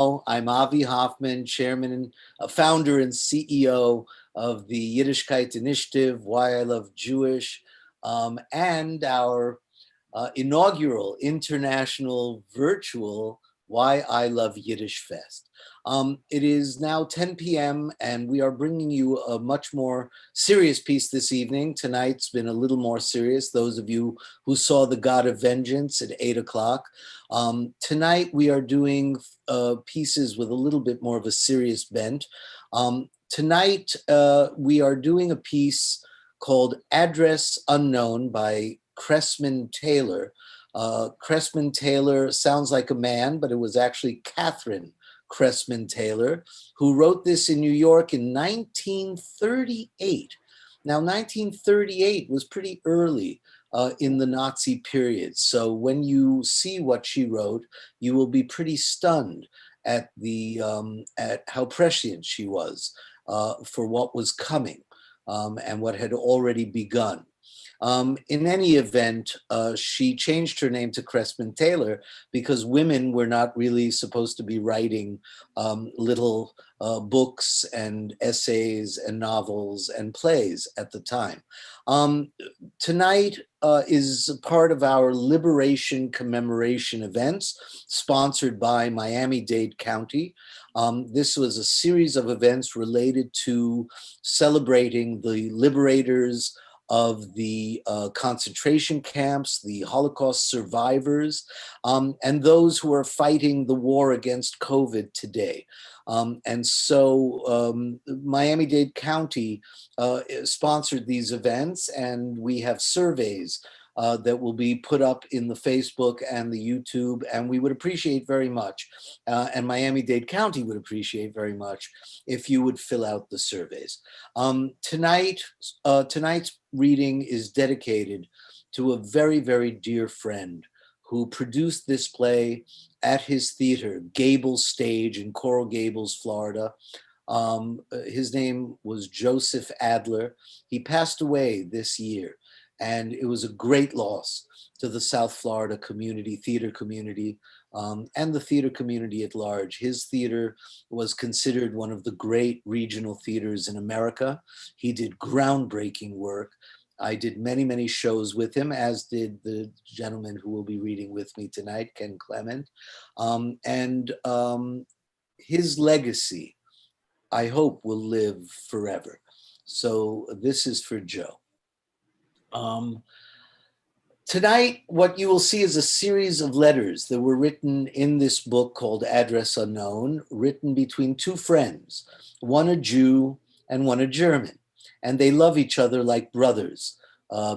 I'm Avi Hoffman, chairman and founder and CEO of the Yiddishkeit Initiative, Why I Love Jewish, and our inaugural international virtual Why I Love YiddishFest. It is now 10 p.m. and we are bringing you a much more serious piece this evening. Tonight's been a little more serious. Those of you who saw The God of Vengeance at 8 o'clock. Tonight we are doing pieces with a little bit more of a serious bent. Tonight we are doing a piece called Address Unknown by Kressman Taylor. Kressman Taylor sounds like a man, but it was actually Catherine Kressman Taylor, who wrote this in New York in 1938. Now, 1938 was pretty early in the Nazi period. So when you see what she wrote, you will be pretty stunned at at how prescient she was for what was coming and what had already begun. In any event, she changed her name to Kressman Taylor because women were not really supposed to be writing little books and essays and novels and plays at the time. Tonight is part of our Liberation Commemoration events sponsored by Miami-Dade County. This was a series of events related to celebrating the liberators of the concentration camps, the Holocaust survivors, and those who are fighting the war against COVID today. And so Miami-Dade County sponsored these events, and we have surveys that will be put up in the Facebook and the YouTube, and we would appreciate very much, and Miami-Dade County would appreciate very much if you would fill out the surveys. Tonight's reading is dedicated to a very, very dear friend who produced this play at his theater, Gables Stage in Coral Gables, Florida. His name was Joseph Adler. He passed away this year, and it was a great loss to the South Florida community, theater community, and the theater community at large. His theater was considered one of the great regional theaters in America. He did groundbreaking work. I did many, many shows with him, as did the gentleman who will be reading with me tonight, Ken Clement. His legacy, I hope, will live forever. So this is for Joe. Tonight, what you will see is a series of letters that were written in this book called Address Unknown, written between two friends, one a Jew and one a German. And they love each other like brothers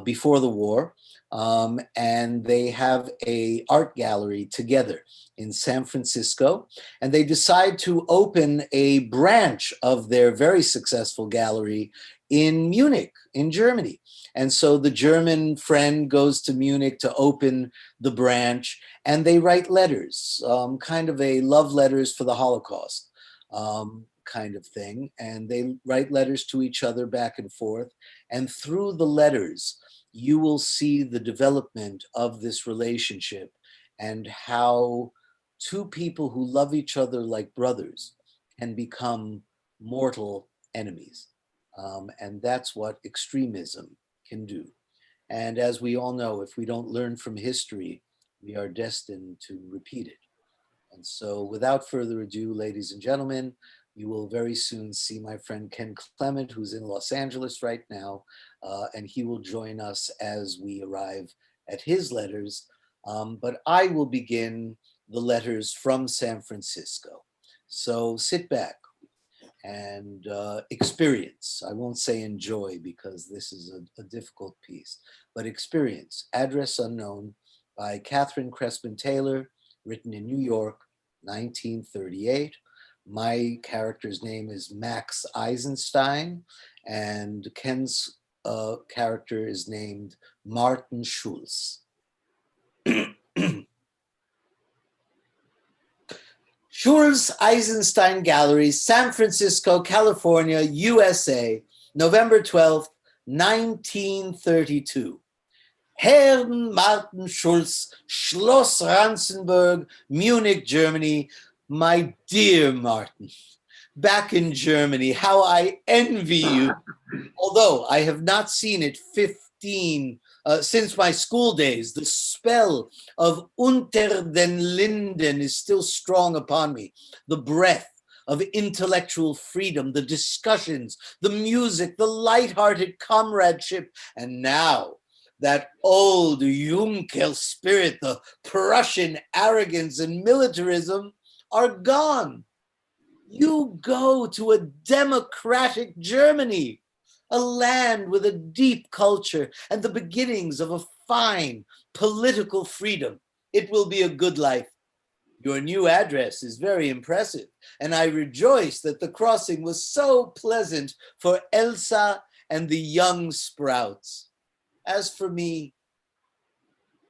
before the war. And they have an art gallery together in San Francisco. And they decide to open a branch of their very successful gallery in Munich, in Germany. And so the German friend goes to Munich to open the branch, and they write letters, kind of a love letters for the Holocaust kind of thing. And they write letters to each other back and forth. And through the letters, you will see the development of this relationship and how two people who love each other like brothers can become mortal enemies. And that's what extremism can do. And as we all know, if we don't learn from history, we are destined to repeat it. And so without further ado, ladies and gentlemen, you will very soon see my friend Ken Clement, who's in Los Angeles right now, and he will join us as we arrive at his letters. But I will begin the letters from San Francisco. So sit back and experience. I won't say enjoy because this is a difficult piece, but experience. Address Unknown by Catherine Kressman Taylor, written in New York, 1938. My character's name is Max Eisenstein, and Ken's character is named Martin Schulz. Schulz Eisenstein Gallery, San Francisco, California, USA, November 12th, 1932. Herrn Martin Schulz, Schloss Ranzenburg, Munich, Germany, My dear Martin, back in Germany, how I envy you. Although I have not seen it since my school days, the spell of Unter den Linden is still strong upon me. The breath of intellectual freedom, the discussions, the music, the light-hearted comradeship, and now that old Junker spirit, the Prussian arrogance and militarism are gone. You go to a democratic Germany, a land with a deep culture and the beginnings of a fine political freedom. It will be a good life. Your new address is very impressive, and I rejoice that the crossing was so pleasant for Elsa and the young sprouts. As for me,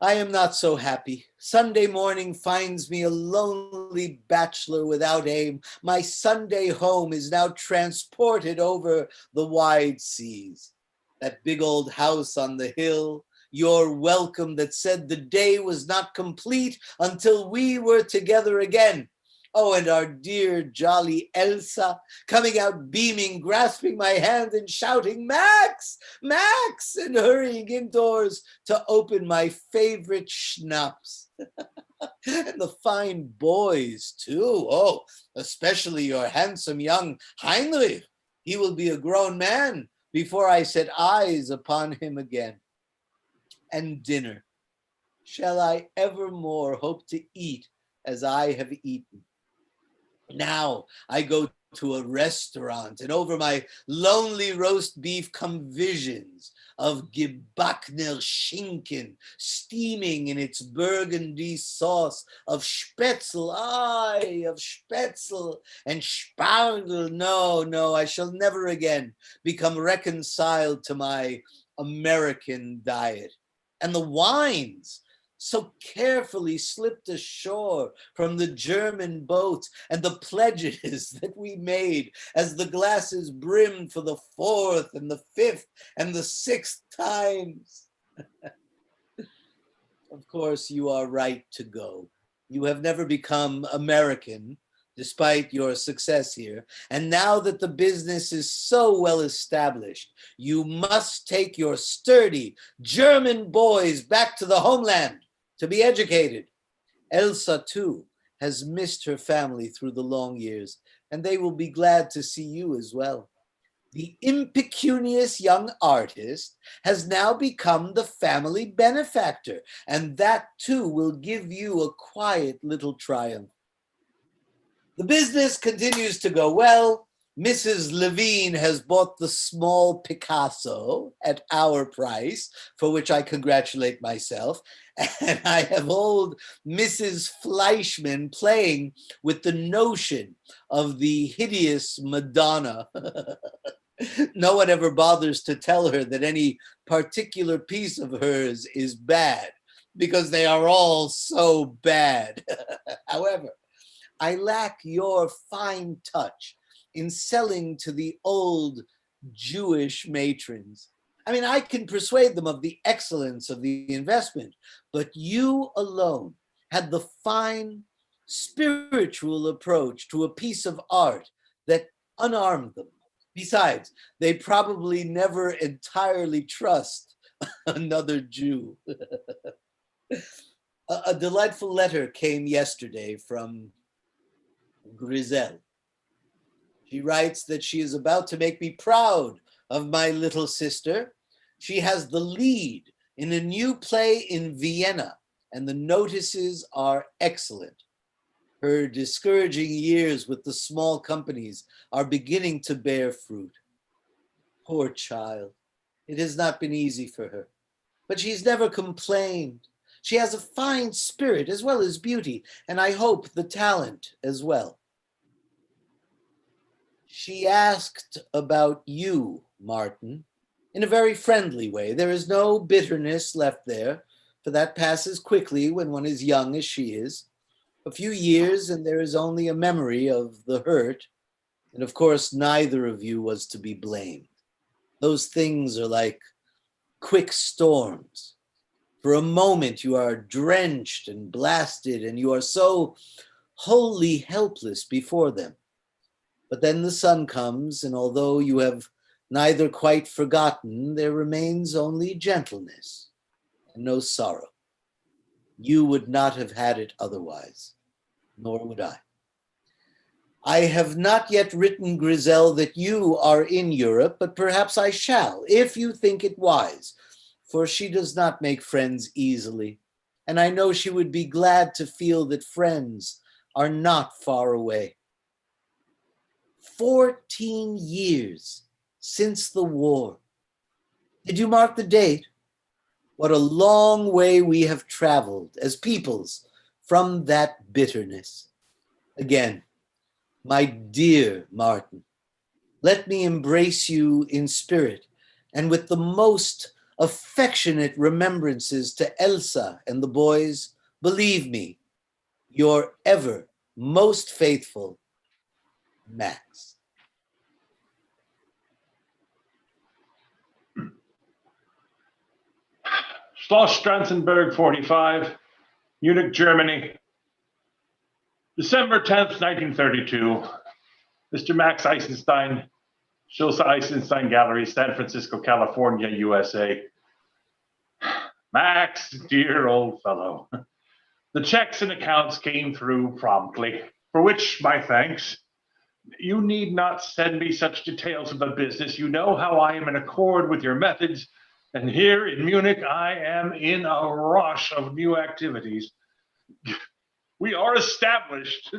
I am not so happy. Sunday morning finds me a lonely bachelor without aim. My Sunday home is now transported over the wide seas. That big old house on the hill, your welcome that said the day was not complete until we were together again. Oh, and our dear jolly Elsa coming out beaming, grasping my hand and shouting, Max, Max, and hurrying indoors to open my favorite schnapps. And the fine boys too. Oh, especially your handsome young Heinrich. He will be a grown man before I set eyes upon him again. And dinner. Shall I evermore hope to eat as I have eaten? Now I go to a restaurant, and over my lonely roast beef come visions of gebackner Schinken steaming in its burgundy sauce, of Spätzle, of Spätzle, and Spargel. No, I shall never again become reconciled to my American diet. And the wines, so carefully slipped ashore from the German boats, and the pledges that we made as the glasses brimmed for the fourth and the fifth and the sixth times. Of course, you are right to go. You have never become American, despite your success here. And now that the business is so well established, you must take your sturdy German boys back to the homeland to be educated. Elsa, too, has missed her family through the long years, and they will be glad to see you as well. The impecunious young artist has now become the family benefactor, and that too will give you a quiet little triumph. The business continues to go well. Mrs. Levine has bought the small Picasso at our price, for which I congratulate myself. And I have old Mrs. Fleischmann playing with the notion of the hideous Madonna. No one ever bothers to tell her that any particular piece of hers is bad, because they are all so bad. However, I lack your fine touch in selling to the old Jewish matrons. I mean, I can persuade them of the excellence of the investment, but you alone had the fine spiritual approach to a piece of art that unarmed them. Besides, they probably never entirely trust another Jew. A delightful letter came yesterday from Griselle. She writes that she is about to make me proud of my little sister. She has the lead in a new play in Vienna, and the notices are excellent. Her discouraging years with the small companies are beginning to bear fruit. Poor child, it has not been easy for her, but she's never complained. She has a fine spirit as well as beauty, and I hope the talent as well. She asked about you, Martin, in a very friendly way. There is no bitterness left there, for that passes quickly when one is young as she is. A few years and there is only a memory of the hurt, and of course neither of you was to be blamed. Those things are like quick storms. For a moment you are drenched and blasted, and you are so wholly helpless before them. But then the sun comes, and although you have neither quite forgotten, there remains only gentleness and no sorrow. You would not have had it otherwise, nor would I. I have not yet written Grisel that you are in Europe, but perhaps I shall, if you think it wise, for she does not make friends easily, and I know she would be glad to feel that friends are not far away. 14 years since the war. Did you mark the date? What a long way we have traveled as peoples from that bitterness. Again, my dear Martin, let me embrace you in spirit and with the most affectionate remembrances to Elsa and the boys. Believe me, your ever most faithful Max. Schloss Stratzenberg 45, Munich, Germany, December 10th, 1932. Mr. Max Eisenstein, Schulze Eisenstein Gallery, San Francisco, California, USA. Max, dear old fellow. The checks and accounts came through promptly, for which my thanks. You need not send me such details of the business. You know how I am in accord with your methods. And here in Munich, I am in a rush of new activities. We are established,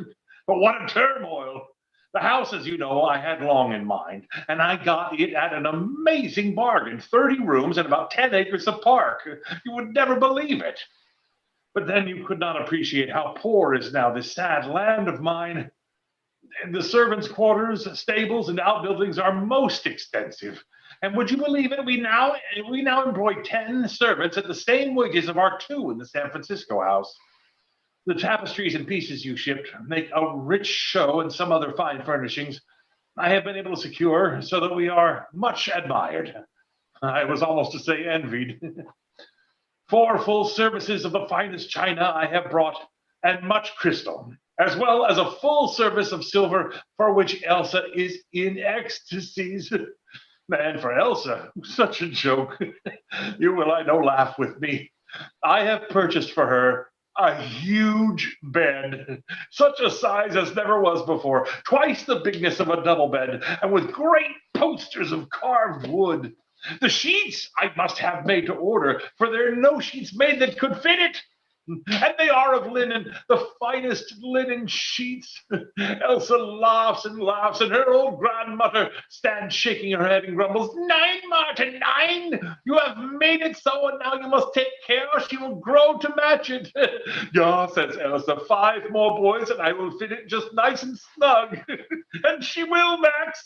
but what a turmoil. The house, as you know, I had long in mind, and I got it at an amazing bargain, 30 rooms and about 10 acres of park. You would never believe it. But then you could not appreciate how poor is now this sad land of mine. And the servants' quarters, stables, and outbuildings are most extensive. And would you believe it? We now employ 10 servants at the same wages of our 2 in the San Francisco house. The tapestries and pieces you shipped make a rich show, and some other fine furnishings I have been able to secure, so that we are much admired. I was almost to say envied. 4 full services of the finest china I have brought, and much crystal, as well as a full service of silver, for which Elsa is in ecstasies. Man, for Elsa, such a joke. You will, I know, laugh with me. I have purchased for her a huge bed, such a size as never was before, twice the bigness of a double bed, and with great posters of carved wood. The sheets I must have made to order, for there are no sheets made that could fit it. And they are of linen, the finest linen sheets. Elsa laughs and laughs, and her old grandmother stands shaking her head and grumbles, 9, Martin, 9! You have made it so, and now you must take care, or she will grow to match it. Yeah, says Elsa, 5 more boys, and I will fit it just nice and snug. And she will, Max.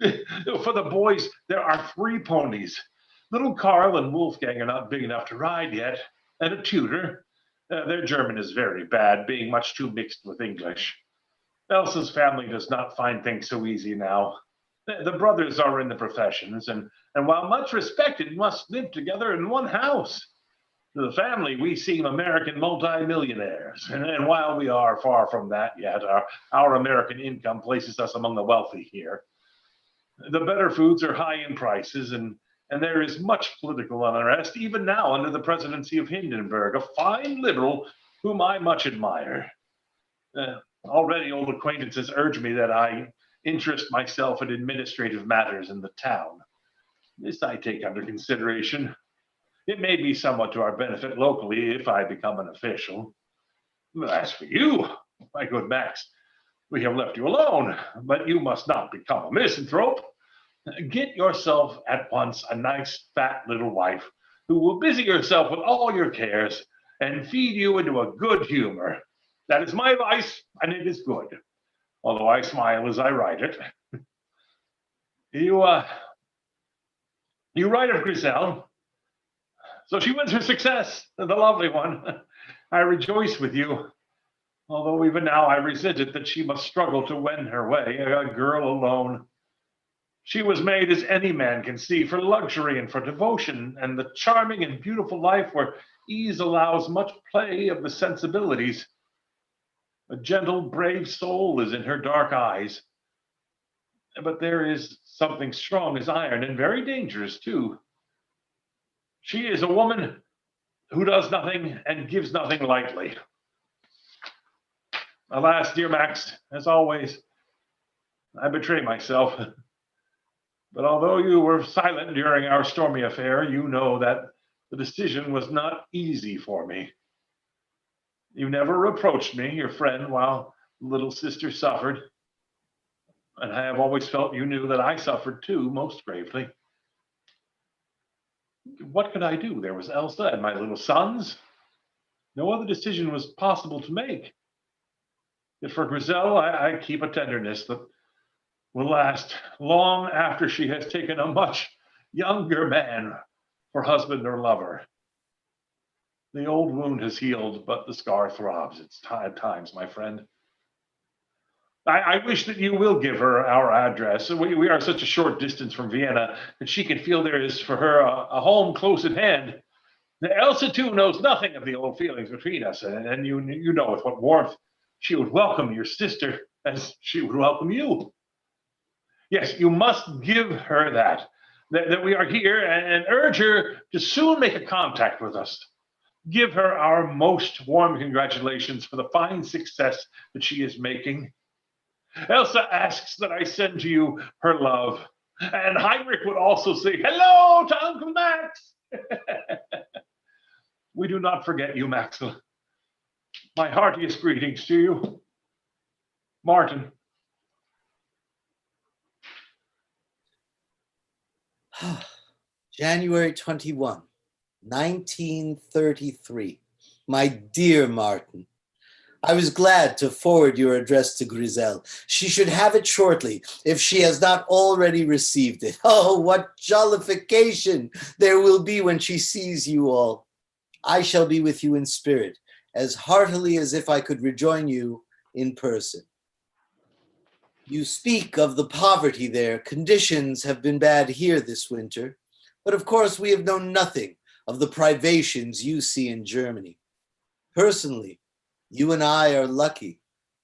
For the boys, there are 3 ponies. Little Carl and Wolfgang are not big enough to ride yet. And a tutor. Their German is very bad, being much too mixed with English. Elsa's family does not find things so easy now. The brothers are in the professions, and while much respected, must live together in one house. To the family, we seem American multimillionaires, and while we are far from that yet, our American income places us among the wealthy here. The better foods are high in prices, and there is much political unrest, even now under the presidency of Hindenburg, a fine liberal whom I much admire. Already old acquaintances urge me that I interest myself in administrative matters in the town. This I take under consideration. It may be somewhat to our benefit locally if I become an official. As for you, my good Max, we have left you alone, but you must not become a misanthrope. Get yourself at once a nice fat little wife who will busy herself with all your cares and feed you into a good humor. That is my advice, and it is good, although I smile as I write it. You write of Grisel. So she wins her success, the lovely one. I rejoice with you, although even now I resent it that she must struggle to win her way, a girl alone. She was made, as any man can see, for luxury and for devotion, and the charming and beautiful life where ease allows much play of the sensibilities. A gentle, brave soul is in her dark eyes, but there is something strong as iron and very dangerous too. She is a woman who does nothing and gives nothing lightly. Alas, dear Max, as always, I betray myself. But although you were silent during our stormy affair, you know that the decision was not easy for me. You never reproached me, your friend, while little sister suffered. And I have always felt you knew that I suffered too, most gravely. What could I do? There was Elsa and my little sons. No other decision was possible to make. Yet for Griselle, I keep a tenderness that will last long after she has taken a much younger man for husband or lover. The old wound has healed, but the scar throbs at times, my friend. I wish that you will give her our address. We are such a short distance from Vienna that she can feel there is for her a home close at hand. Elsa, too, knows nothing of the old feelings between us, and you know with what warmth she would welcome your sister as she would welcome you. Yes, you must give her that we are here and urge her to soon make a contact with us. Give her our most warm congratulations for the fine success that she is making. Elsa asks that I send to you her love. And Heinrich would also say hello to Uncle Max. We do not forget you, Maxel. My heartiest greetings to you. Martin. January 21, 1933. My dear Martin, I was glad to forward your address to Griselle. She should have it shortly, if she has not already received it. Oh, what jollification there will be when she sees you all. I shall be with you in spirit, as heartily as if I could rejoin you in person. You speak of the poverty there. Conditions have been bad here this winter, but of course we have known nothing of the privations you see in Germany. Personally, you and I are lucky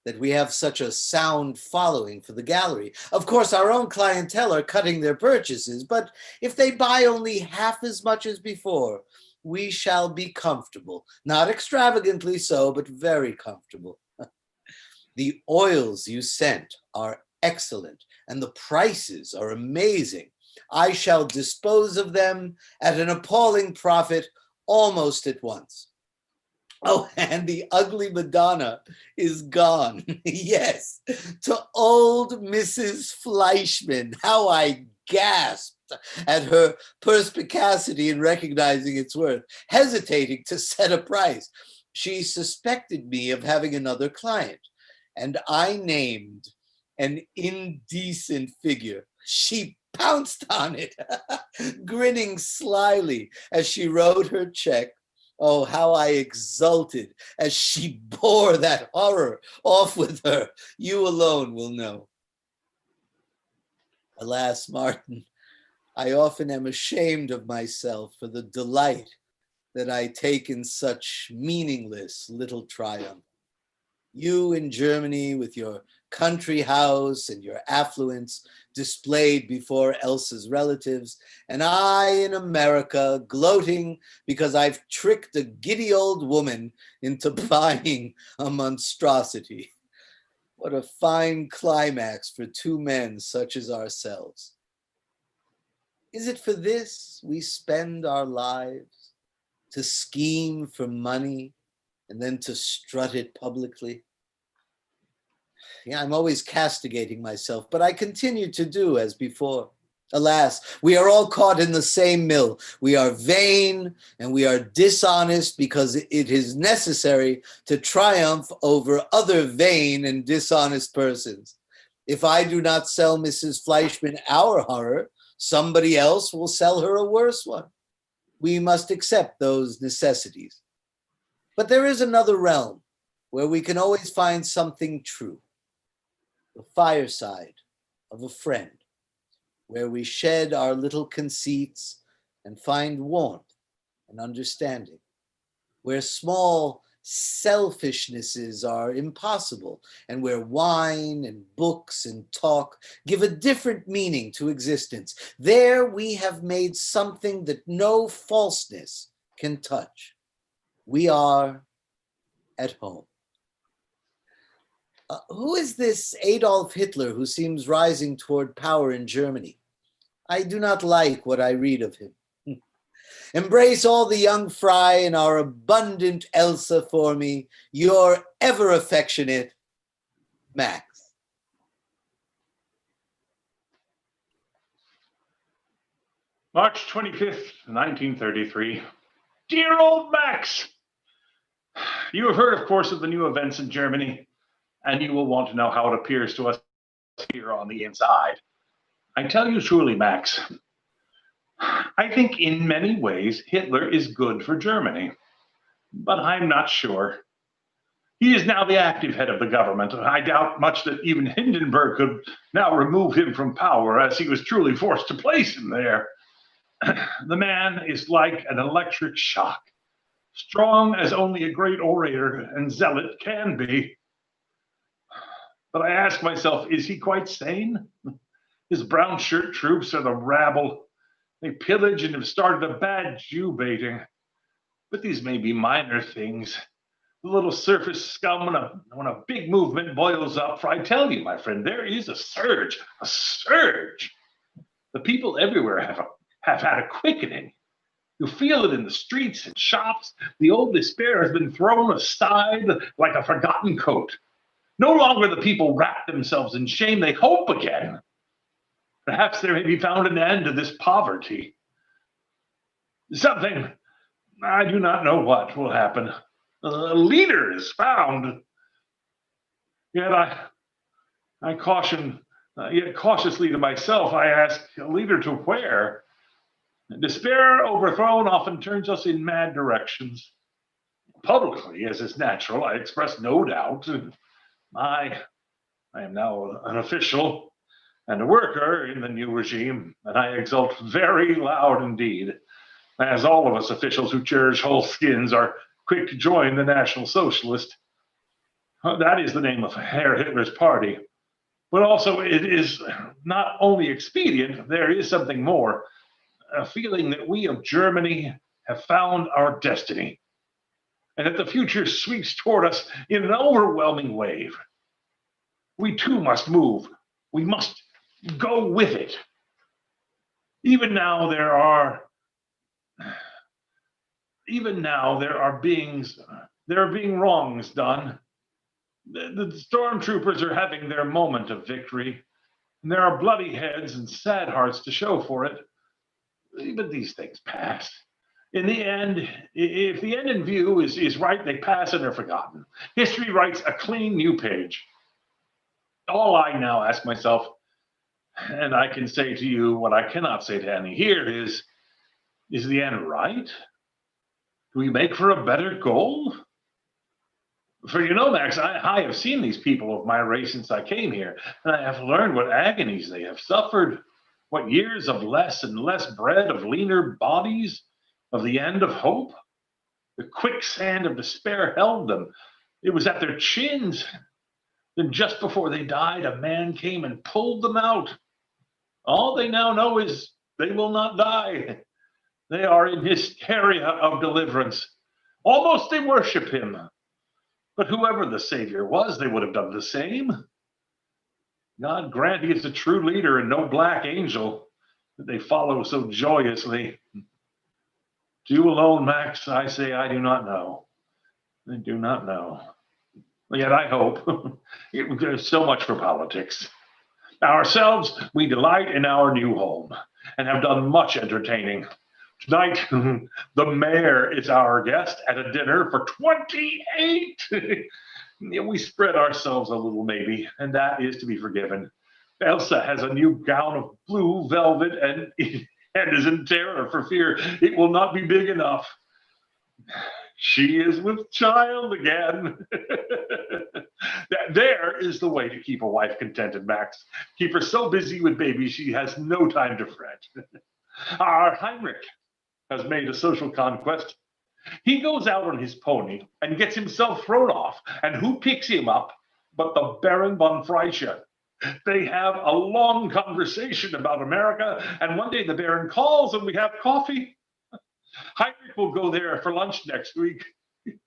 that we have such a sound following for the gallery. Of course, our own clientele are cutting their purchases, but if they buy only half as much as before, we shall be comfortable. Not extravagantly so, but very comfortable. The oils you sent are excellent, and the prices are amazing. I shall dispose of them at an appalling profit almost at once. Oh, and the ugly Madonna is gone. Yes, to old Mrs. Fleischmann. How I gasped at her perspicacity in recognizing its worth, hesitating to set a price. She suspected me of having another client, and I named an indecent figure. She pounced on it, grinning slyly as she wrote her check. Oh, how I exulted as she bore that horror off with her. You alone will know. Alas, Martin, I often am ashamed of myself for the delight that I take in such meaningless little triumph. You in Germany with your country house and your affluence displayed before Elsa's relatives, and I in America gloating because I've tricked a giddy old woman into buying a monstrosity. What a fine climax for two men such as ourselves. Is it for this we spend our lives? To scheme for money and then to strut it publicly? Yeah, I'm always castigating myself, but I continue to do as before. Alas, we are all caught in the same mill. We are vain and we are dishonest because it is necessary to triumph over other vain and dishonest persons. If I do not sell Mrs. Fleischmann our horror, somebody else will sell her a worse one. We must accept those necessities. But there is another realm where we can always find something true. The fireside of a friend, where we shed our little conceits and find warmth and understanding, where small selfishnesses are impossible, and where wine and books and talk give a different meaning to existence. There we have made something that no falseness can touch. We are at home. Who is this Adolf Hitler who seems rising toward power in Germany? I do not like what I read of him. Embrace all the young fry and our abundant Elsa for me, your ever affectionate Max. March 25th, 1933. Dear old Max! You have heard, of course, of the new events in Germany, and you will want to know how it appears to us here on the inside. I tell you truly, Max, I think in many ways Hitler is good for Germany, but I'm not sure. He is now the active head of the government. I doubt much that even Hindenburg could now remove him from power, as he was truly forced to place him there. The man is like an electric shock, strong as only a great orator and zealot can be. But I ask myself, is he quite sane? His brown shirt troops are the rabble. They pillage and have started a bad Jew baiting. But these may be minor things. The little surface scum when a big movement boils up. For I tell you, my friend, there is a surge, a surge. The people everywhere have had a quickening. You feel it in the streets and shops. The old despair has been thrown aside like a forgotten coat. No longer the people wrap themselves in shame, they hope again. Perhaps there may be found an end to this poverty. Something, I do not know what will happen. A leader is found. Yet I caution, yet cautiously to myself, I ask, a leader to where? Despair overthrown often turns us in mad directions. Publicly, as is natural, I express no doubt. I am now an official and a worker in the new regime, and I exult very loud indeed, as all of us officials who cherish whole skins are quick to join the National Socialist. That is the name of Herr Hitler's party. But also it is not only expedient, there is something more, a feeling that we of Germany have found our destiny, and that the future sweeps toward us in an overwhelming wave. We too must move. We must go with it. Even now there are being wrongs done. The stormtroopers are having their moment of victory, and there are bloody heads and sad hearts to show for it. But these things pass. In the end, if the end in view is right, they pass and are forgotten. History writes a clean new page. All I now ask myself, and I can say to you what I cannot say to any here, is the end right? Do we make for a better goal? For you know, Max, I have seen these people of my race since I came here, and I have learned what agonies they have suffered, what years of less and less bread, of leaner bodies, of the end of hope. The quicksand of despair held them. It was at their chins. Then just before they died, a man came and pulled them out. All they now know is they will not die. They are in his area of deliverance. Almost they worship him. But whoever the Savior was, they would have done the same. God grant he is a true leader and no black angel that they follow so joyously. To you alone, Max, I say I do not know. I do not know. Yet I hope. There's so much for politics. Ourselves, we delight in our new home and have done much entertaining. Tonight, the mayor is our guest at a dinner for 28. We spread ourselves a little, maybe, and that is to be forgiven. Elsa has a new gown of blue velvet and is in terror for fear it will not be big enough. She is with child again. There is the way to keep a wife contented, Max. Keep her so busy with babies she has no time to fret. Our Heinrich has made a social conquest. He goes out on his pony and gets himself thrown off, and who picks him up but the Baron von Freischer? They have a long conversation about America, and one day the Baron calls and we have coffee. Heinrich will go there for lunch next week.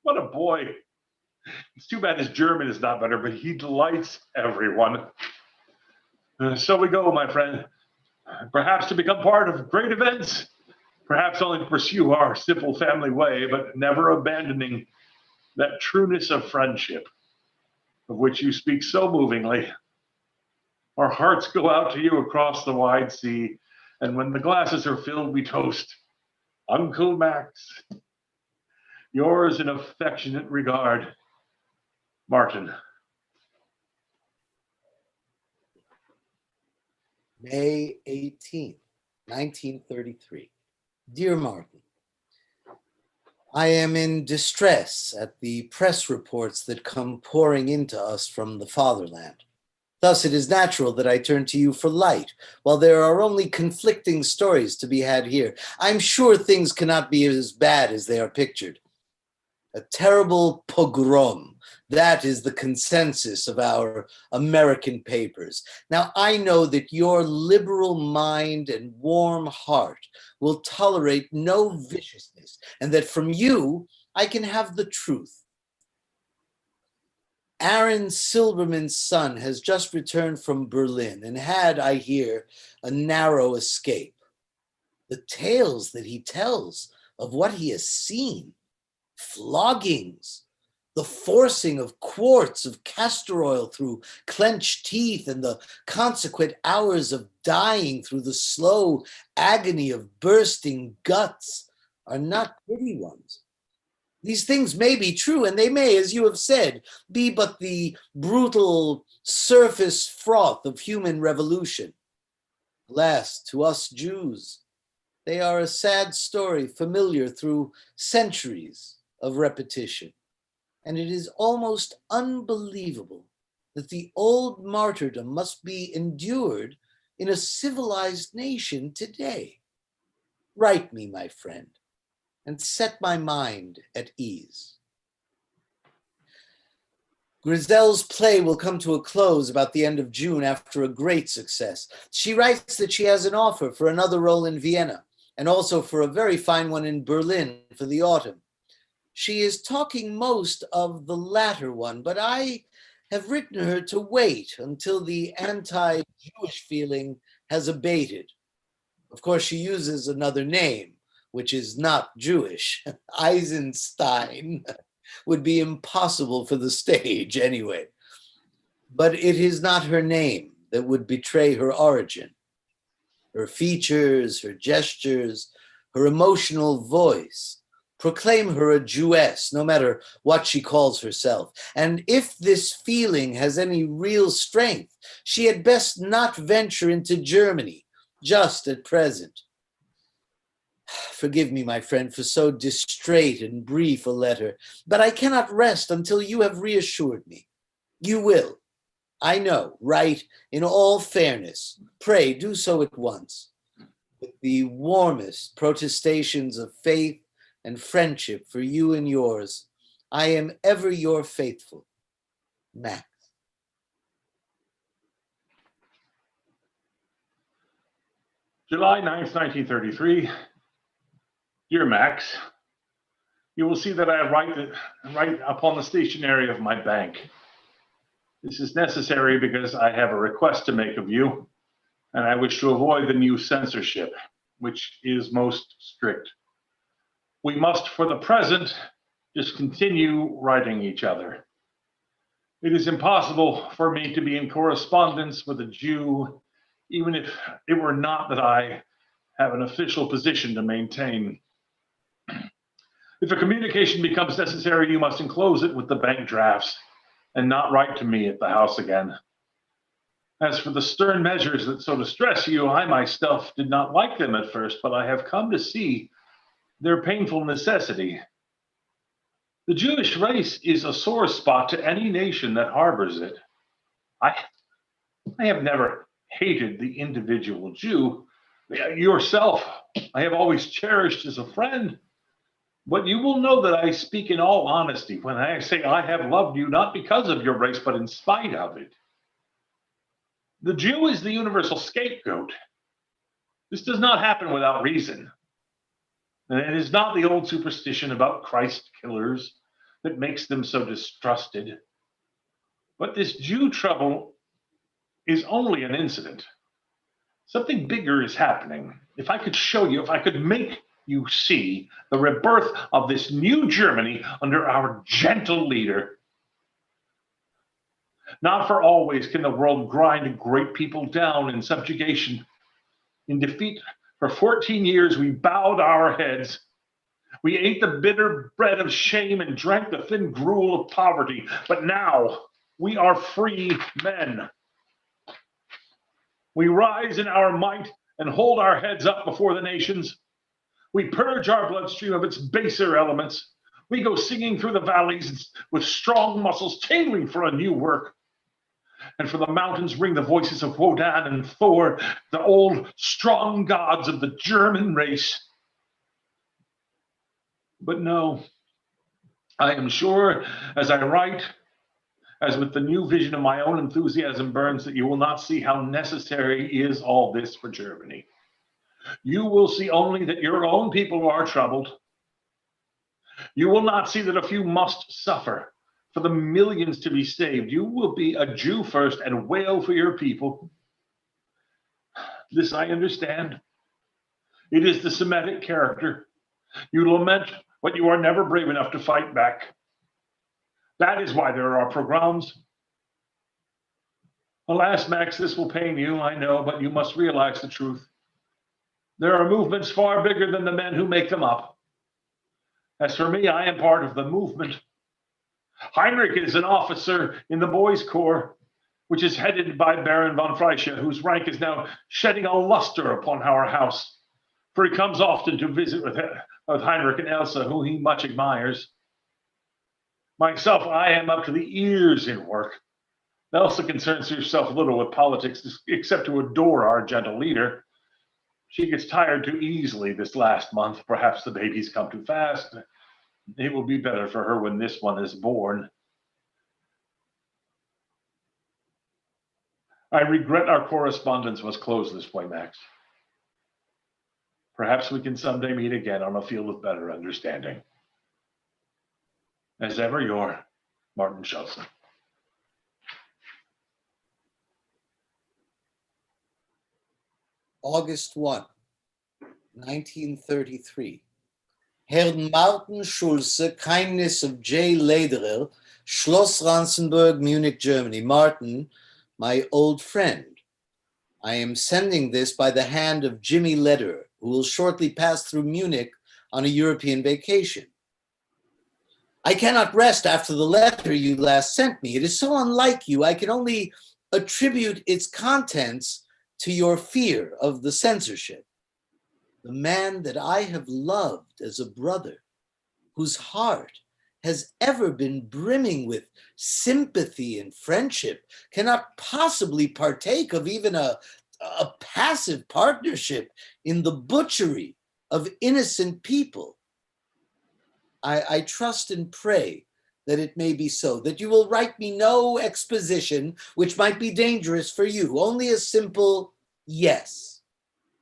What a boy. It's too bad his German is not better, but he delights everyone. So we go, my friend, perhaps to become part of great events, perhaps only to pursue our simple family way, but never abandoning that trueness of friendship of which you speak so movingly. Our hearts go out to you across the wide sea, and when the glasses are filled, we toast, Uncle Max. Yours in affectionate regard, Martin. May 18th, 1933. Dear Martin, I am in distress at the press reports that come pouring into us from the fatherland. Thus, it is natural that I turn to you for light, while there are only conflicting stories to be had here. I'm sure things cannot be as bad as they are pictured. A terrible pogrom. That is the consensus of our American papers. Now, I know that your liberal mind and warm heart will tolerate no viciousness, and that from you, I can have the truth. Aaron Silberman's son has just returned from Berlin and had, I hear, a narrow escape. The tales that he tells of what he has seen, floggings, the forcing of quarts of castor oil through clenched teeth, and the consequent hours of dying through the slow agony of bursting guts are not pretty ones. These things may be true, and they may, as you have said, be but the brutal surface froth of human revolution. Alas, to us Jews, they are a sad story familiar through centuries of repetition. And it is almost unbelievable that the old martyrdom must be endured in a civilized nation today. Write me, my friend, and set my mind at ease. Grizel's play will come to a close about the end of June after a great success. She writes that she has an offer for another role in Vienna and also for a very fine one in Berlin for the autumn. She is talking most of the latter one, but I have written her to wait until the anti-Jewish feeling has abated. Of course, she uses another name, which is not Jewish. Eisenstein would be impossible for the stage anyway. But it is not her name that would betray her origin. Her features, her gestures, her emotional voice proclaim her a Jewess, no matter what she calls herself. And if this feeling has any real strength, she had best not venture into Germany, just at present. Forgive me, my friend, for so distrait and brief a letter, but I cannot rest until you have reassured me. You will, I know, write in all fairness. Pray do so at once, with the warmest protestations of faith and friendship for you and yours. I am ever your faithful, Max. July 9th, 1933. Dear Max, you will see that I write upon the stationery of my bank. This is necessary because I have a request to make of you, and I wish to avoid the new censorship, which is most strict. We must, for the present, just continue writing each other. It is impossible for me to be in correspondence with a Jew, even if it were not that I have an official position to maintain. If a communication becomes necessary, you must enclose it with the bank drafts and not write to me at the house again. As for the stern measures that so distress you, I myself did not like them at first, but I have come to see their painful necessity. The Jewish race is a sore spot to any nation that harbors it. I have never hated the individual Jew. Yourself, I have always cherished as a friend. But you will know that I speak in all honesty when I say I have loved you not because of your race, but in spite of it. The Jew is the universal scapegoat. This does not happen without reason. And it is not the old superstition about Christ killers that makes them so distrusted. But this Jew trouble is only an incident. Something bigger is happening. If I could show you, if I could make you see the rebirth of this new Germany under our gentle leader. Not for always can the world grind great people down in subjugation. In defeat, for 14 years, we bowed our heads. We ate the bitter bread of shame and drank the thin gruel of poverty. But now we are free men. We rise in our might and hold our heads up before the nations. We purge our bloodstream of its baser elements. We go singing through the valleys with strong muscles tingling for a new work. And from the mountains ring the voices of Wodan and Thor, the old strong gods of the German race. But no, I am sure as I write, as with the new vision of my own enthusiasm burns, that you will not see how necessary is all this for Germany. You will see only that your own people are troubled. You will not see that a few must suffer for the millions to be saved. You will be a Jew first and wail for your people. This I understand. It is the Semitic character. You lament, but you are never brave enough to fight back. That is why there are pogroms. Alas, Max, this will pain you, I know, but you must realize the truth. There are movements far bigger than the men who make them up. As for me, I am part of the movement. Heinrich is an officer in the Boys' Corps, which is headed by Baron von Freische, whose rank is now shedding a luster upon our house, for he comes often to visit with Heinrich and Elsa, who he much admires. Myself, I am up to the ears in work. Elsa concerns herself little with politics, except to adore our gentle leader. She gets tired too easily this last month. Perhaps the baby's come too fast. It will be better for her when this one is born. I regret our correspondence was closed this way, Max. Perhaps we can someday meet again on a field of better understanding. As ever, your Martin Schulze. August 1, 1933. Herr Martin Schulze, kindness of J. Lederer, Schloss Stratzenberg, Munich, Germany. Martin, my old friend, I am sending this by the hand of Jimmy Lederer, who will shortly pass through Munich on a European vacation. I cannot rest after the letter you last sent me. It is so unlike you. I can only attribute its contents to your fear of the censorship. The man that I have loved as a brother, whose heart has ever been brimming with sympathy and friendship, cannot possibly partake of even a passive partnership in the butchery of innocent people. I trust and pray that it may be so, that you will write me no exposition which might be dangerous for you, only a simple yes.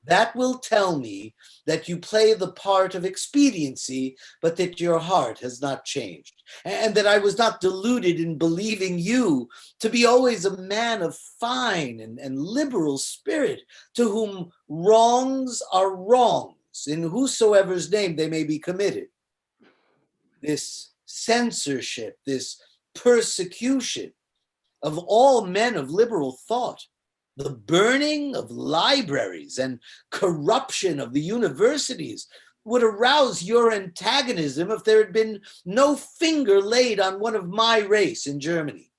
That will tell me that you play the part of expediency, but that your heart has not changed, and that I was not deluded in believing you to be always a man of fine and liberal spirit, to whom wrongs are wrongs, in whosoever's name they may be committed. This censorship, this persecution of all men of liberal thought, the burning of libraries and corruption of the universities would arouse your antagonism if there had been no finger laid on one of my race in Germany.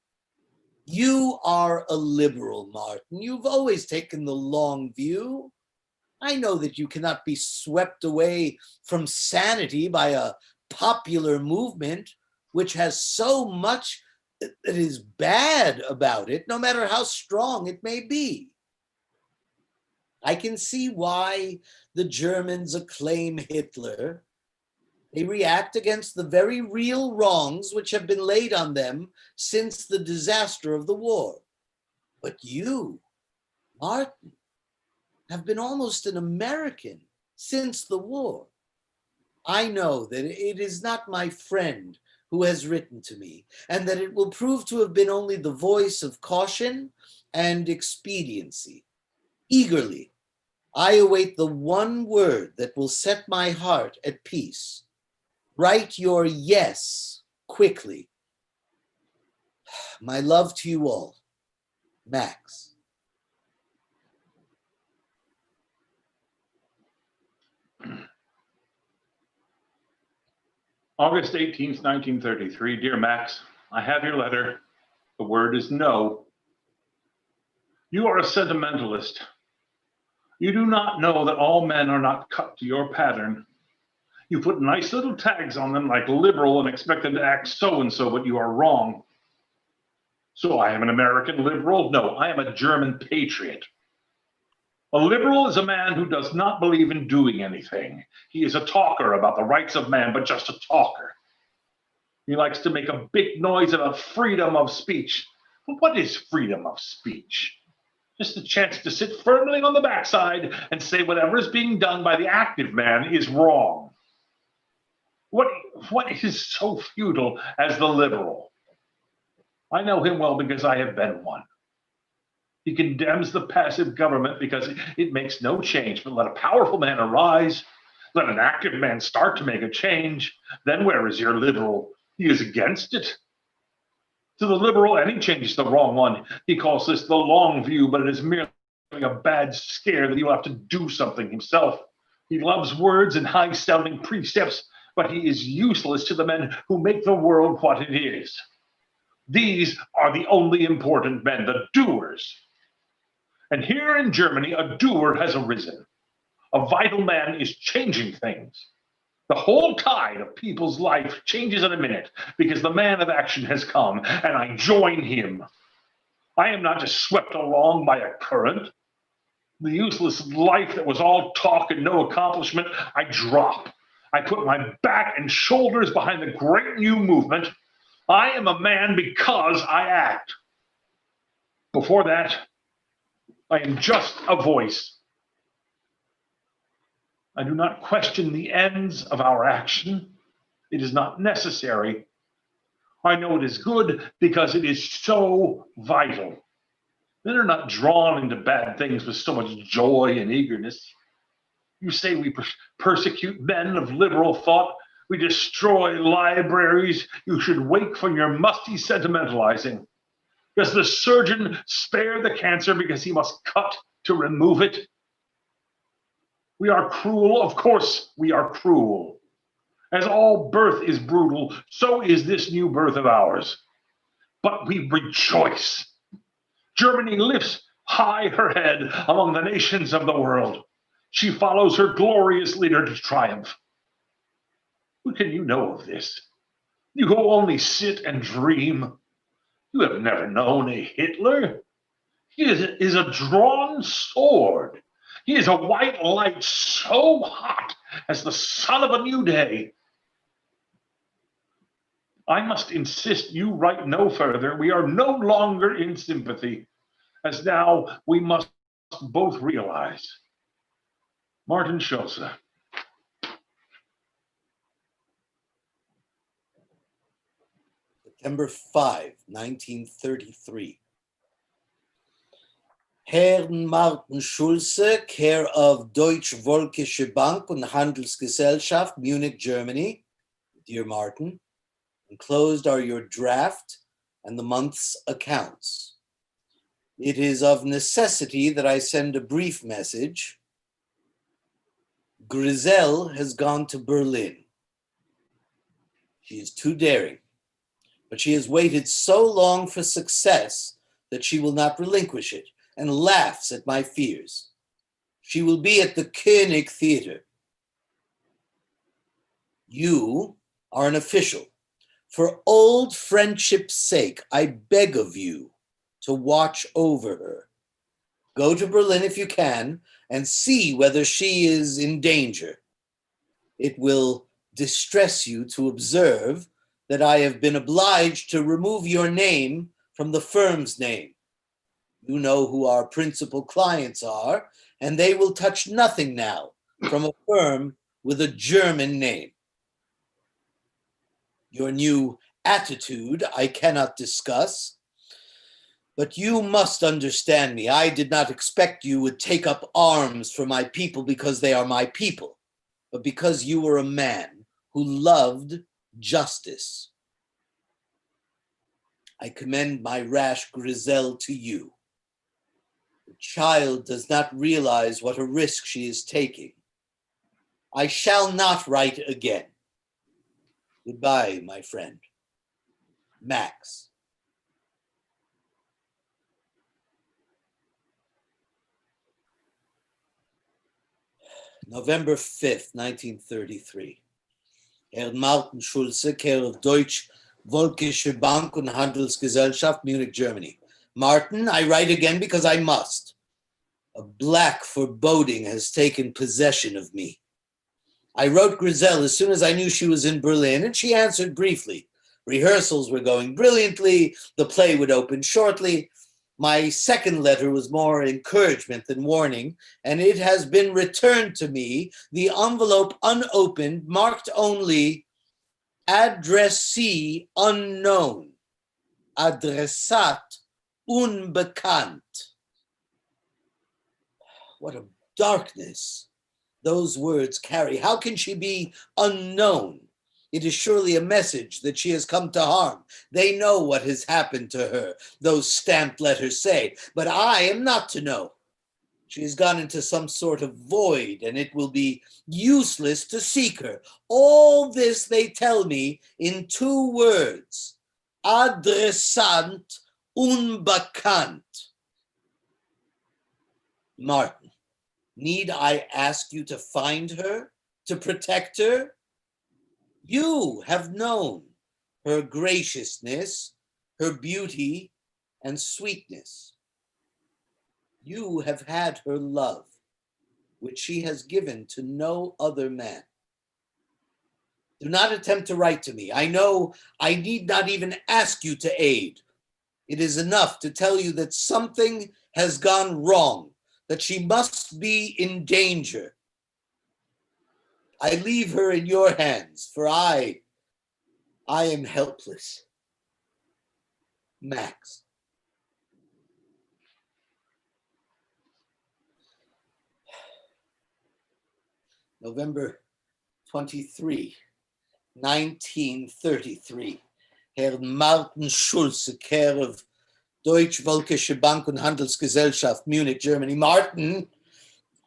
You are a liberal, Martin. You've always taken the long view. I know that you cannot be swept away from sanity by a popular movement which has so much that is bad about it, no matter how strong it may be. I can see why the Germans acclaim Hitler, They react against the very real wrongs which have been laid on them since the disaster of the war. But you, Martin, have been almost an American since the war. I know that it is not my friend who has written to me, and that it will prove to have been only the voice of caution and expediency. Eagerly, I await the one word that will set my heart at peace. Write your yes quickly. My love to you all. Max. August 18th, 1933. Dear Max, I have your letter. The word is no. You are a sentimentalist. You do not know that all men are not cut to your pattern. You put nice little tags on them like liberal and expect them to act so-and-so, but you are wrong. So I am an American liberal? No, I am a German patriot. A liberal is a man who does not believe in doing anything. He is a talker about the rights of man, but just a talker. He likes to make a big noise about freedom of speech. But what is freedom of speech? Just the chance to sit firmly on the backside and say whatever is being done by the active man is wrong. What is so futile as the liberal? I know him well because I have been one. He condemns the passive government because it makes no change, but let a powerful man arise, let an active man start to make a change, then where is your liberal? He is against it. To the liberal, any change is the wrong one. He calls this the long view, but it is merely a bad scare that he will have to do something himself. He loves words and high-sounding precepts, but he is useless to the men who make the world what it is. These are the only important men, the doers. And here in Germany, a doer has arisen. A vital man is changing things. The whole tide of people's life changes in a minute because the man of action has come, and I join him. I am not just swept along by a current. The useless life that was all talk and no accomplishment, I drop. I put my back and shoulders behind the great new movement. I am a man because I act. Before that, I am just a voice. I do not question the ends of our action. It is not necessary. I know it is good because it is so vital. Men are not drawn into bad things with so much joy and eagerness. You say we persecute men of liberal thought. We destroy libraries. You should wake from your musty sentimentalizing. Does the surgeon spare the cancer because he must cut to remove it? We are cruel. Of course, we are cruel. As all birth is brutal, so is this new birth of ours. But we rejoice. Germany lifts high her head among the nations of the world. She follows her glorious leader to triumph. What can you know of this? You who only sit and dream. You have never known a Hitler. He is a drawn sword. He is a white light so hot as the sun of a new day. I must insist you write no further. We are no longer in sympathy, as now we must both realize. Martin Schulze. September 5, 1933. Herrn Martin Schulze, care of Deutsch-Völkische Bank und Handelsgesellschaft, Munich, Germany. Dear Martin, enclosed are your draft and the month's accounts. It is of necessity that I send a brief message. Grisel has gone to Berlin. She is too daring, but she has waited so long for success that she will not relinquish it and laughs at my fears. She will be at the König Theater. You are an official. For old friendship's sake, I beg of you to watch over her. Go to Berlin if you can and see whether she is in danger. It will distress you to observe that I have been obliged to remove your name from the firm's name. You know who our principal clients are, and they will touch nothing now from a firm with a German name. Your new attitude I cannot discuss, but you must understand me. I did not expect you would take up arms for my people because they are my people, but because you were a man who loved justice. I commend my rash Griselle to you. The child does not realize what a risk she is taking. I shall not write again. Goodbye, my friend. Max. November 5th, 1933. Herr Martin Schulze, Care of Deutsch Volkische Bank und Handelsgesellschaft, Munich, Germany. Martin, I write again because I must. A black foreboding has taken possession of me. I wrote Griselle as soon as I knew she was in Berlin, and she answered briefly. Rehearsals were going brilliantly. The play would open shortly. My second letter was more encouragement than warning, and it has been returned to me, the envelope unopened, marked only addressee unknown, adressat unbekannt. What a darkness those words carry. How can she be unknown? It is surely a message that she has come to harm. They know what has happened to her, those stamped letters say, but I am not to know. She has gone into some sort of void, and it will be useless to seek her. All this they tell me in 2 words, adressant unbekannt. Martin, need I ask you to find her, to protect her? You have known her graciousness, her beauty, and sweetness. You have had her love, which she has given to no other man. Do not attempt to write to me. I know I need not even ask you to aid. It is enough to tell you that something has gone wrong, that she must be in danger. I leave her in your hands, for I am helpless. Max. November 23, 1933. Herr Martin Schulze, Care of Deutsch-Völkische Bank und Handelsgesellschaft, Munich, Germany. Martin,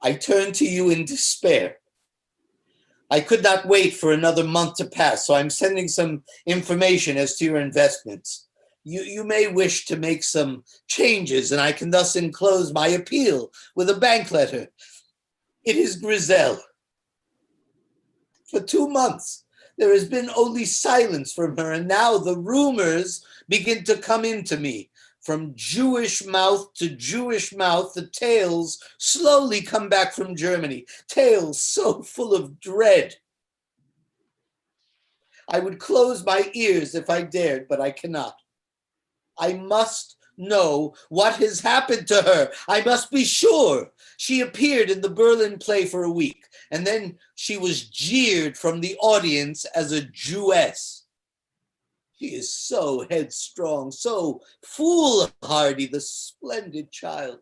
I turn to you in despair. I could not wait for another month to pass, so I'm sending some information as to your investments. You may wish to make some changes, and I can thus enclose my appeal with a bank letter. It is Griselle. For 2 months, there has been only silence from her, and now the rumors begin to come into me. From Jewish mouth to Jewish mouth, the tales slowly come back from Germany, tales so full of dread. I would close my ears if I dared, but I cannot. I must know what has happened to her. I must be sure. She appeared in the Berlin play for a week, and then she was jeered from the audience as a Jewess. She is so headstrong, so foolhardy, the splendid child.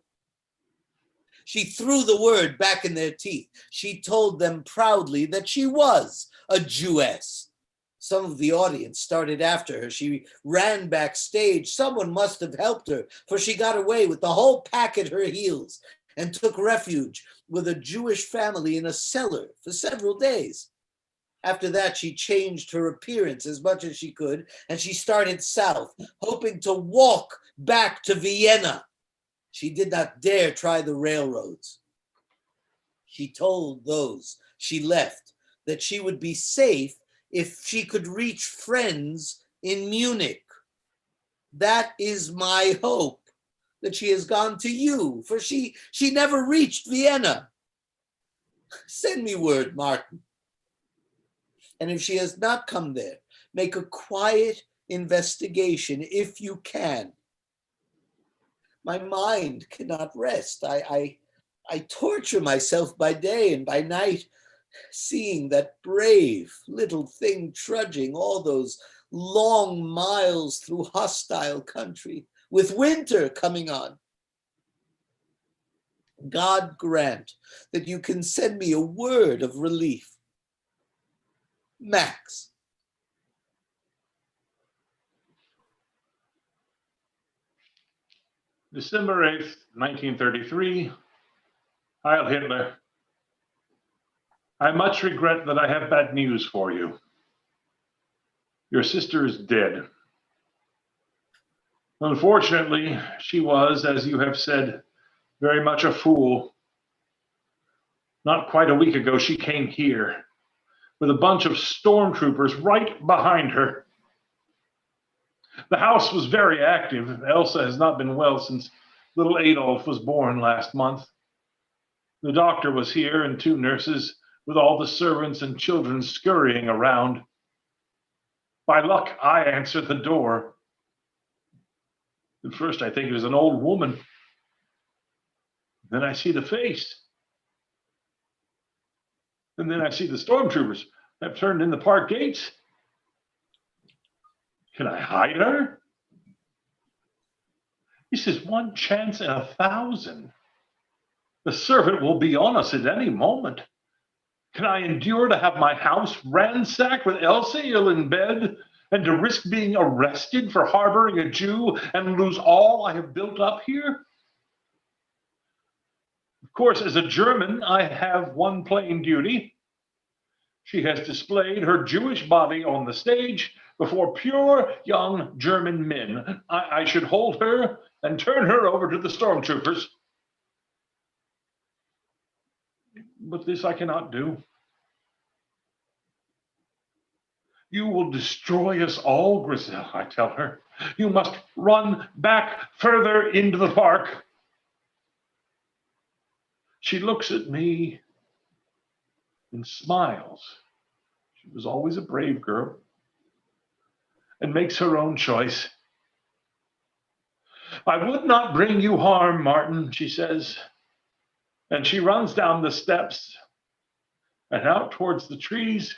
She threw the word back in their teeth. She told them proudly that she was a Jewess. Some of the audience started after her. She ran backstage. Someone must have helped her, for she got away with the whole pack at her heels and took refuge with a Jewish family in a cellar for several days. After that, she changed her appearance as much as she could, and she started south, hoping to walk back to Vienna. She did not dare try the railroads. She told those she left that she would be safe if she could reach friends in Munich. That is my hope, that she has gone to you, for she never reached Vienna. Send me word, Martin. And if she has not come there, make a quiet investigation if you can. My mind cannot rest. I torture myself by day and by night, seeing that brave little thing trudging all those long miles through hostile country, with winter coming on. God grant that you can send me a word of relief. Max. December 8th, 1933. Heil Hitler. I much regret that I have bad news for you. Your sister is dead. Unfortunately, she was, as you have said, very much a fool. Not quite a week ago, she came here with a bunch of stormtroopers right behind her. The house was very active. Elsa has not been well since little Adolf was born last month. The doctor was here and 2 nurses, with all the servants and children scurrying around. By luck, I answered the door. At first, I think it was an old woman. Then I see the face. And then I see the stormtroopers have turned in the park gates. Can I hide her? This is one chance in 1,000. The servant will be on us at any moment. Can I endure to have my house ransacked with Elsa ill in bed, and to risk being arrested for harboring a Jew and lose all I have built up here? Of course, as a German, I have one plain duty. She has displayed her Jewish body on the stage before pure young German men. I should hold her and turn her over to the stormtroopers. But this I cannot do. You will destroy us all, Griselle, I tell her. You must run back further into the park. She looks at me and smiles. She was always a brave girl, and makes her own choice. I would not bring you harm, Martin, she says. And she runs down the steps and out towards the trees.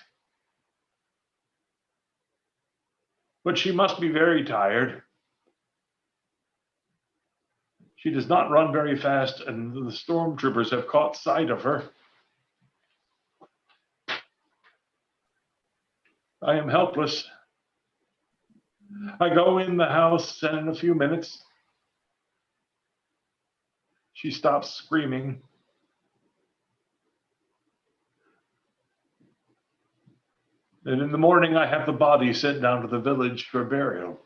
But she must be very tired. She does not run very fast, and the stormtroopers have caught sight of her. I am helpless. I go in the house, and in a few minutes, she stops screaming. And in the morning, I have the body sent down to the village for burial.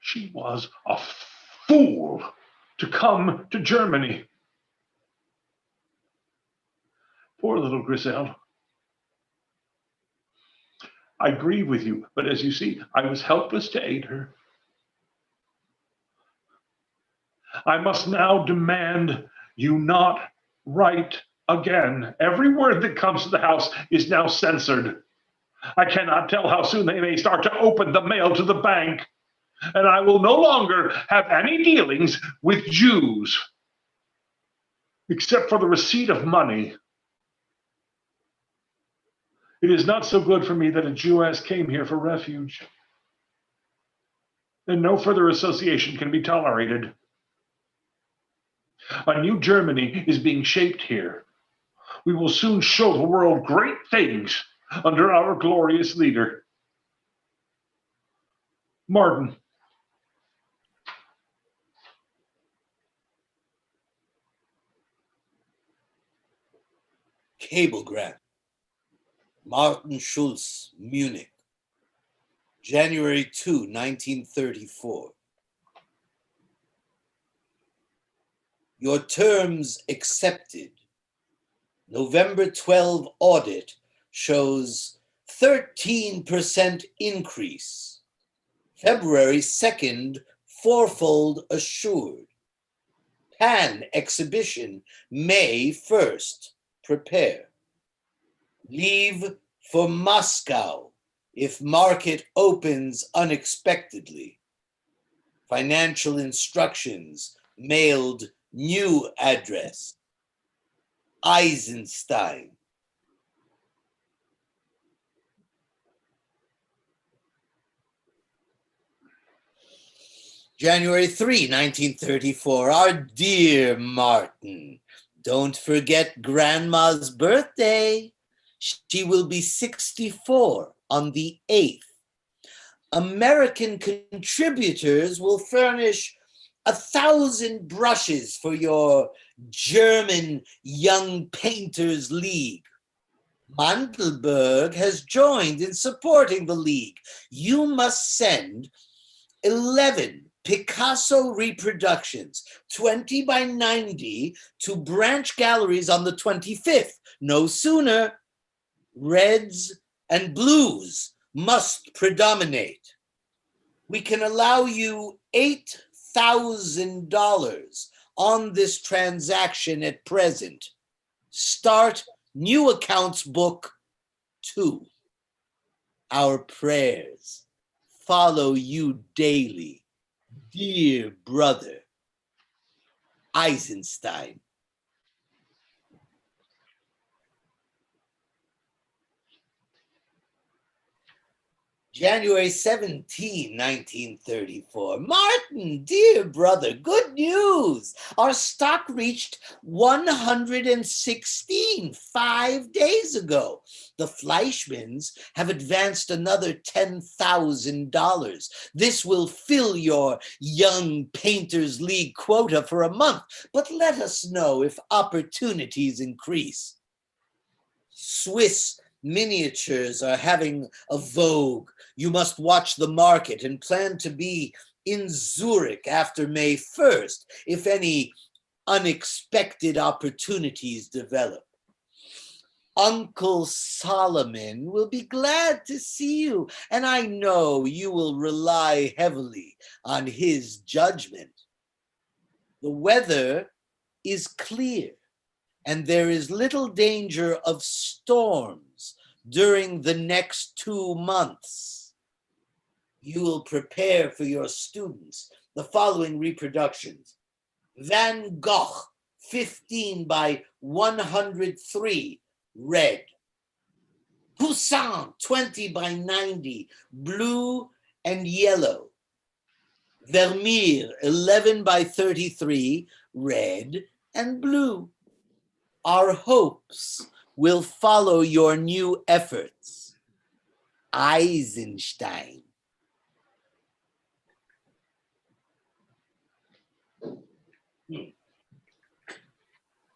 She was a fool to come to Germany. Poor little Griselle. I grieve with you, but as you see, I was helpless to aid her. I must now demand you not write again. Every word that comes to the house is now censored. I cannot tell how soon they may start to open the mail to the bank, and I will no longer have any dealings with Jews, except for the receipt of money. It is not so good for me that a Jewess came here for refuge, and no further association can be tolerated. A new Germany is being shaped here. We will soon show the world great things under our glorious leader. Martin. Cablegram. Martin Schulz, Munich. January 2, 1934. Your terms accepted. November 12 audit shows 13% increase. February 2nd, fourfold assured. Pan exhibition, May 1st, prepare. Leave for Moscow if market opens unexpectedly. Financial instructions mailed new address. Eisenstein. January 3, 1934. Our dear Martin, don't forget Grandma's birthday. She will be 64 on the 8th. American contributors will furnish 1,000 brushes for your German Young Painters League. Mandelberg has joined in supporting the league. You must send 11 Picasso reproductions, 20 by 90, to branch galleries on the 25th. No sooner. Reds and blues must predominate. We can allow you $8,000 on this transaction at present. Start new accounts book 2. Our prayers follow you daily, dear brother Eisenstein. January 17, 1934. Martin, dear brother, good news. Our stock reached 116 5 days ago. The Fleischmans have advanced another $10,000. This will fill your Young Painters League quota for a month, but let us know if opportunities increase. Swiss miniatures are having a vogue. You must watch the market and plan to be in Zurich after May 1st if any unexpected opportunities develop. Uncle Solomon will be glad to see you, and I know you will rely heavily on his judgment. The weather is clear, and there is little danger of storms during the next 2 months. You will prepare for your students the following reproductions. Van Gogh, 15 by 103, red. Poussin, 20 by 90, blue and yellow. Vermeer, 11 by 33, red and blue. Our hopes will follow your new efforts. Eisenstein.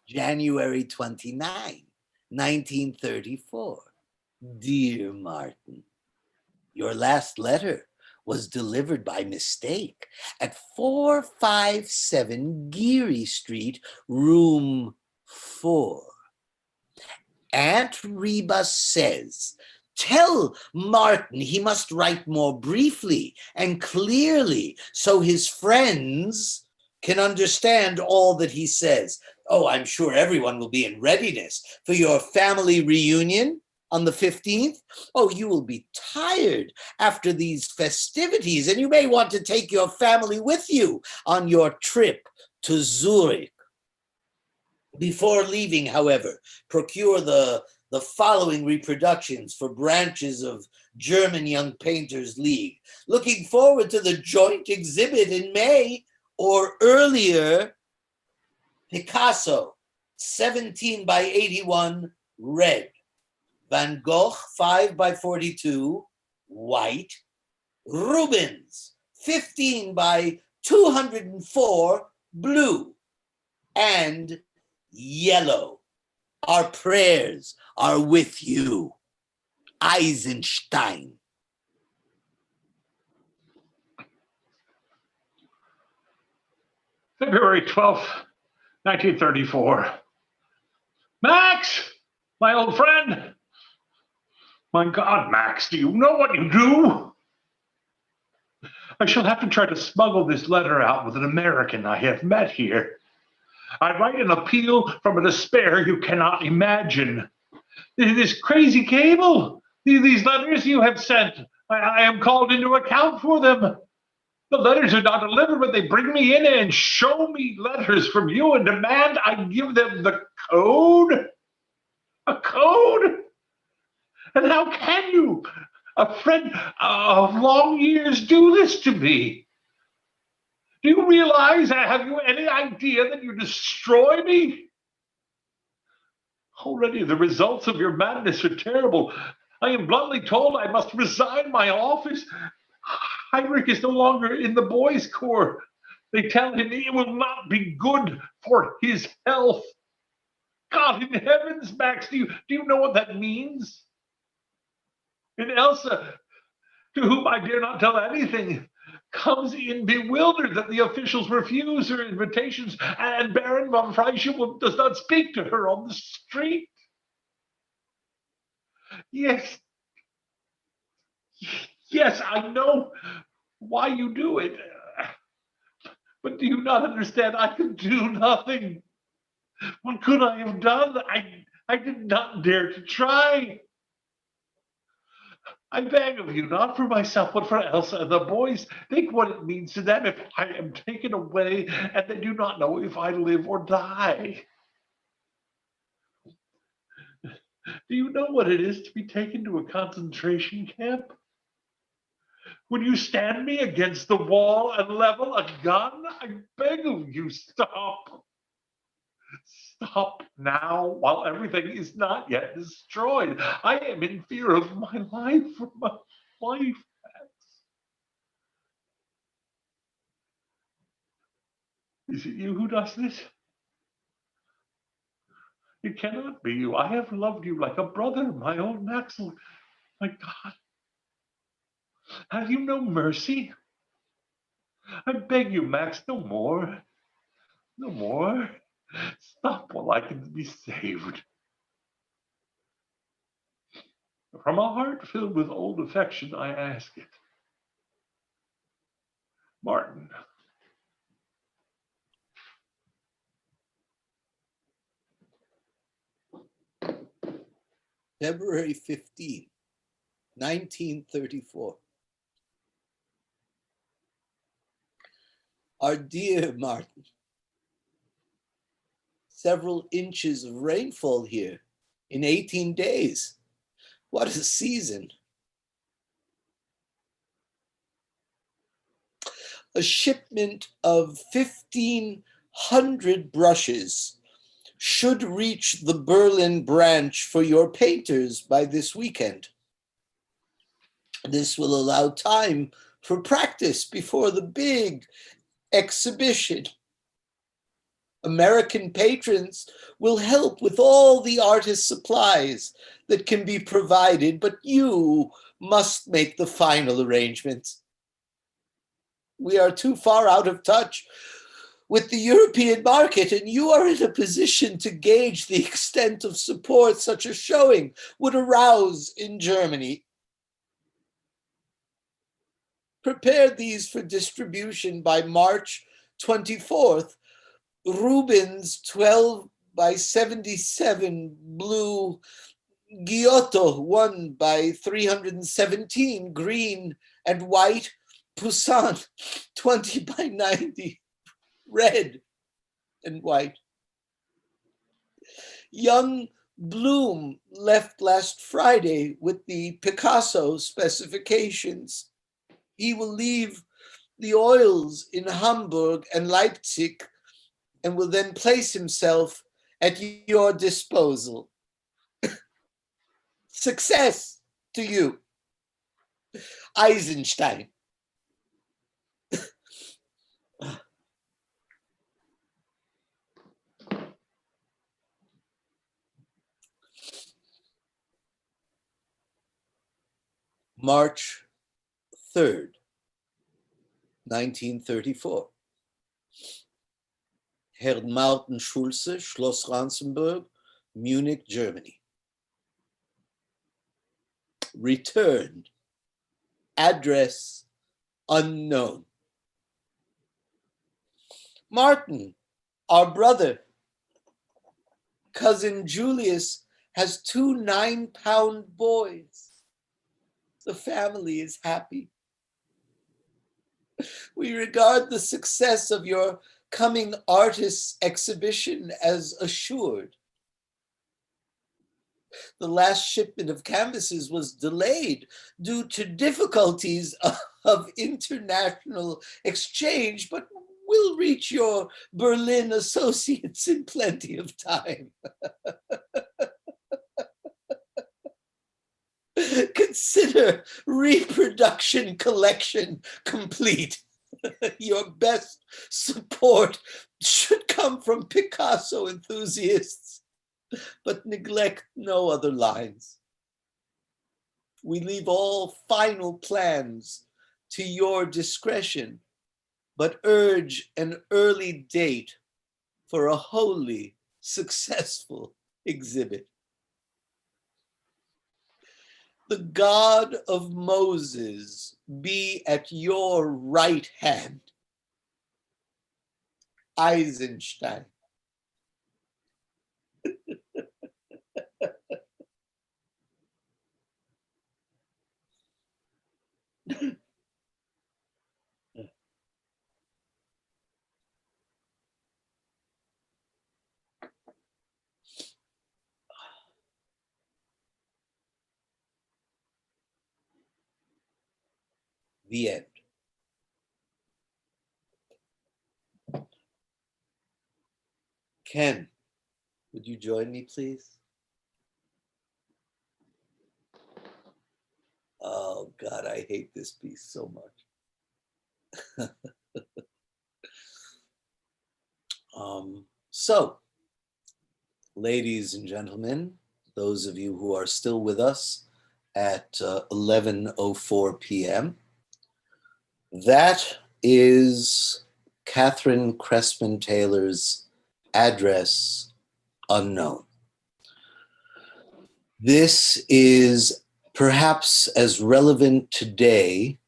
January 29, 1934. Dear Martin, your last letter was delivered by mistake at 457 Geary Street, room 4. Aunt Reba says, tell Martin he must write more briefly and clearly so his friends can understand all that he says. Oh, I'm sure everyone will be in readiness for your family reunion on the 15th. Oh, you will be tired after these festivities, and you may want to take your family with you on your trip to Zurich. Before leaving, however, procure the following reproductions for branches of German Young Painters League. Looking forward to the joint exhibit in May or earlier. Picasso, 17 by 81, red. Van Gogh, 5 by 42, white. Rubens, 15 by 204, blue. And yellow. Our prayers are with you. Eisenstein. February 12th, 1934. Max, my old friend. My God, Max, do you know what you do? I shall have to try to smuggle this letter out with an American I have met here. I write an appeal from a despair you cannot imagine. This crazy cable, these letters you have sent, I am called into account for them. The letters are not delivered, but they bring me in and show me letters from you and demand I give them the code. A code? And how can you, a friend of long years, do this to me? Do you realize, have you any idea that you destroy me? Already the results of your madness are terrible. I am bluntly told I must resign my office. Heinrich is no longer in the boys' corps. They tell him it will not be good for his health. God in heavens, Max, do you know what that means? And Elsa, to whom I dare not tell anything, comes in bewildered that the officials refuse her invitations and Baron von Fleischmann does not speak to her on the street. Yes, yes, I know why you do it. But do you not understand? I could do nothing. What could I have done? I did not dare to try. I beg of you, not for myself, but for Elsa and the boys. Think what it means to them if I am taken away and they do not know if I live or die. Do you know what it is to be taken to a concentration camp? When you stand me against the wall and level a gun, I beg of you, stop. Stop now while everything is not yet destroyed. I am in fear of my life, for my life. Is it you who does this? It cannot be you. I have loved you like a brother, my own Maxwell. My God. Have you no mercy? I beg you, Max, no more. No more. Stop while I can be saved. From a heart filled with old affection, I ask it. Martin. February 15, 1934. Our dear Martin, several inches of rainfall here in 18 days. What a season. A shipment of 1,500 brushes should reach the Berlin branch for your painters by this weekend. This will allow time for practice before the big exhibition. American patrons will help with all the artist supplies that can be provided, but you must make the final arrangements. We are too far out of touch with the European market, and you are in a position to gauge the extent of support such a showing would arouse in Germany. Prepare these for distribution by March 24th. Rubens 12 by 77 blue, Giotto 1 by 317 green and white, Poussin 20 by 90 red and white. Young Bloom left last Friday with the Picasso specifications. He will leave the oils in Hamburg and Leipzig and will then place himself at your disposal. Success to you. Eisenstein. March 3rd, 1934. Herr Martin Schulze, Schloss Stratzenberg, Munich, Germany. Returned. Address unknown. Martin, Our brother, cousin Julius, has 2 9-pound boys. The family is happy. We regard the success of your coming artists exhibition as assured. The last shipment of canvases was delayed due to difficulties of international exchange, but will reach your Berlin associates in plenty of time. Consider reproduction collection complete. Your best support should come from Picasso enthusiasts, but neglect no other lines. We leave all final plans to your discretion, but urge an early date for a wholly successful exhibit. The God of Moses be at your right hand. Eisenstein. The end. Ken, would you join me, please? Oh, God, I hate this piece so much. So, ladies and gentlemen, those of you who are still with us at 11:04 p.m., that is Catherine Kressman Taylor's Address Unknown. This is perhaps as relevant today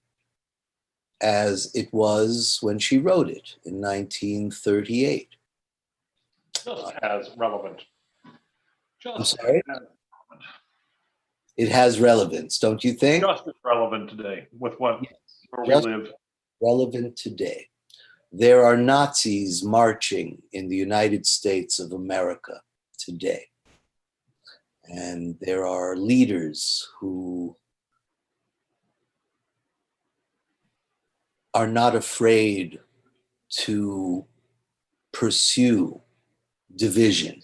as it was when she wrote it in 1938. Just as relevant. I'm sorry? It has relevance, don't you think? Just as relevant today with what where we live. Relevant today. There are Nazis marching in the United States of America today. And there are leaders who are not afraid to pursue division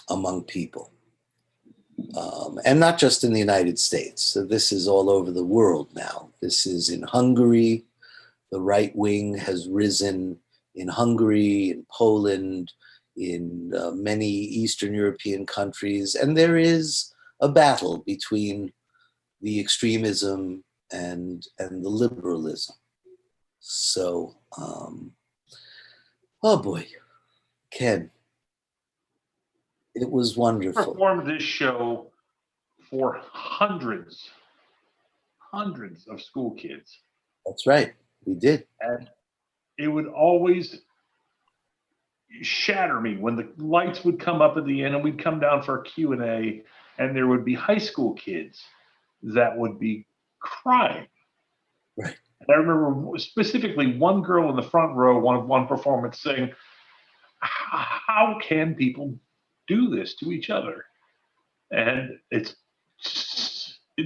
among people. And not just in the United States. So this is all over the world now. This is in Hungary. The right wing has risen in Hungary, in Poland, in many Eastern European countries. And there is a battle between the extremism and the liberalism. So, oh boy, Ken, it was wonderful. Performed this show for hundreds of school kids. That's right, we did. And it would always shatter me when the lights would come up at the end and we'd come down for a Q&A and there would be high school kids that would be crying. Right. And I remember specifically one girl in the front row, one performance saying, how can people do this to each other? And it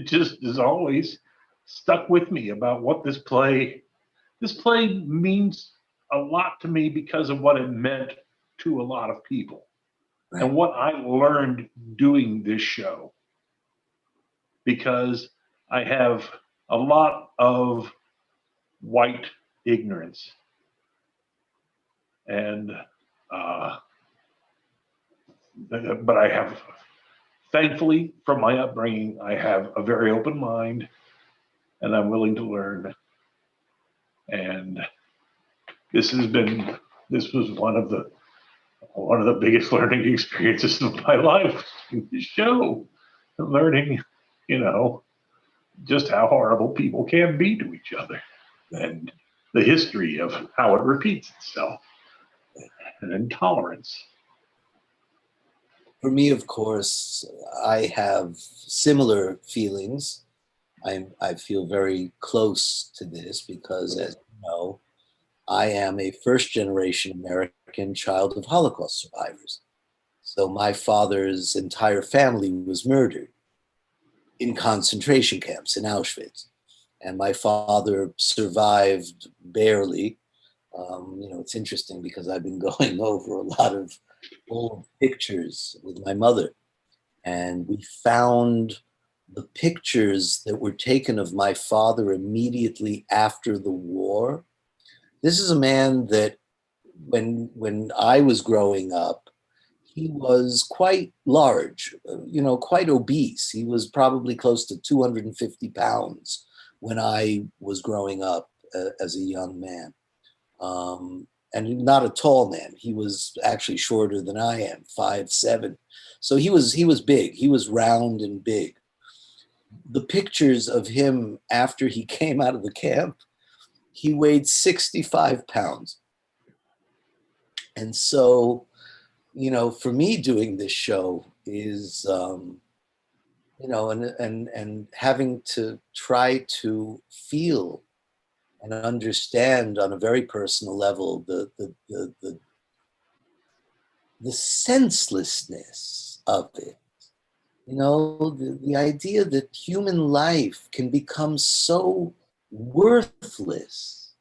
just is always stuck with me about what this play means a lot to me because of what it meant to a lot of people. Right. And what I learned doing this show, because I have a lot of white ignorance. And but I have, thankfully, from my upbringing, I have a very open mind and I'm willing to learn. And this was one of the biggest learning experiences of my life, this show, learning, just how horrible people can be to each other and the history of how it repeats itself. and intolerance. For me, of course, I have similar feelings. I feel very close to this because, as you know, I am a first generation American child of Holocaust survivors. So my father's entire family was murdered in concentration camps in Auschwitz. And my father survived barely. It's interesting because I've been going over a lot of old pictures with my mother, and we found the pictures that were taken of my father immediately after the war. This is a man that when I was growing up, he was quite large, quite obese. He was probably close to 250 pounds when I was growing up as a young man. And not a tall man. He was actually shorter than I am, 5'7". So he was big. He was round and big. The pictures of him after he came out of the camp, he weighed 65 pounds. And so, for me doing this show is, and having to try to feel and understand on a very personal level the senselessness of it. The idea that human life can become so worthless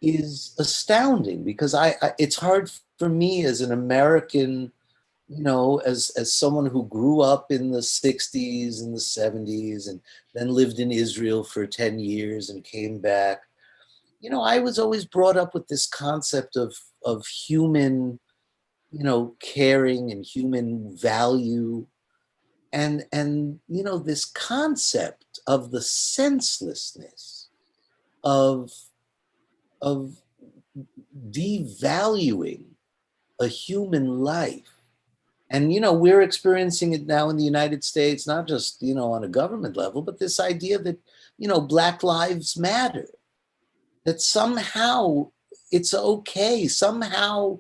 is astounding because it's hard for me as an American, as someone who grew up in the 60s and the 70s and then lived in Israel for 10 years and came back. I was always brought up with this concept of human, caring and human value. And this concept of the senselessness of of devaluing a human life. And we're experiencing it now in the United States, not just on a government level, but this idea that Black Lives Matter, that somehow it's okay, somehow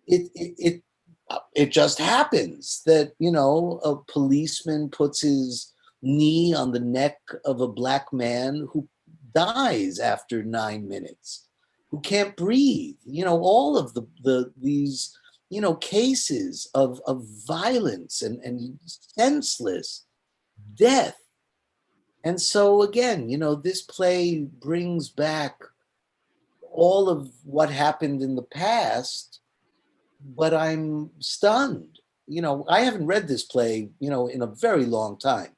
it just happens that a policeman puts his knee on the neck of a Black man who dies after 9 minutes, who can't breathe. All of these cases of violence and senseless death. And so again, this play brings back all of what happened in the past, but I'm stunned. I haven't read this play, in a very long time.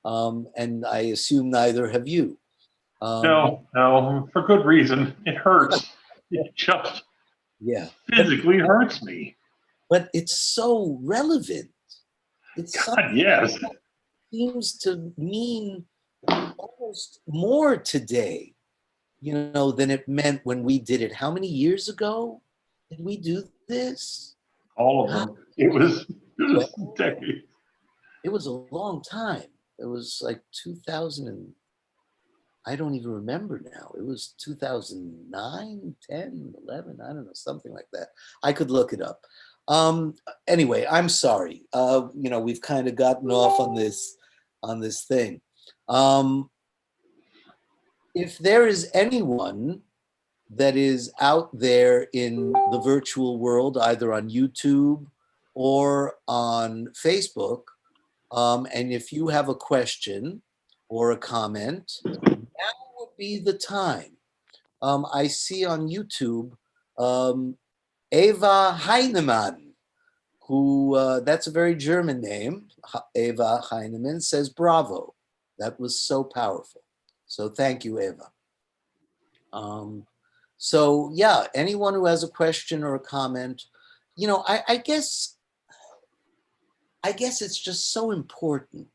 And I assume neither have you. No, for good reason. It hurts. It just Yeah. physically hurts me. But it's so relevant. It's God, yes. seems to mean almost more today, than it meant when we did it. How many years ago did we do this? All of them. It was decades. It was a long time. It was like 2000 and I don't even remember now. It was 2009, 10, 11, I don't know, something like that. I could look it up. Anyway, I'm sorry. We've kind of gotten off on this thing. If there is anyone that is out there in the virtual world, either on YouTube or on Facebook, and if you have a question or a comment, now would be the time. I see on YouTube Eva Heinemann, who, that's a very German name. Eva Heinemann says, bravo. That was so powerful. So thank you, Eva. So yeah, anyone who has a question or a comment, I guess it's just so important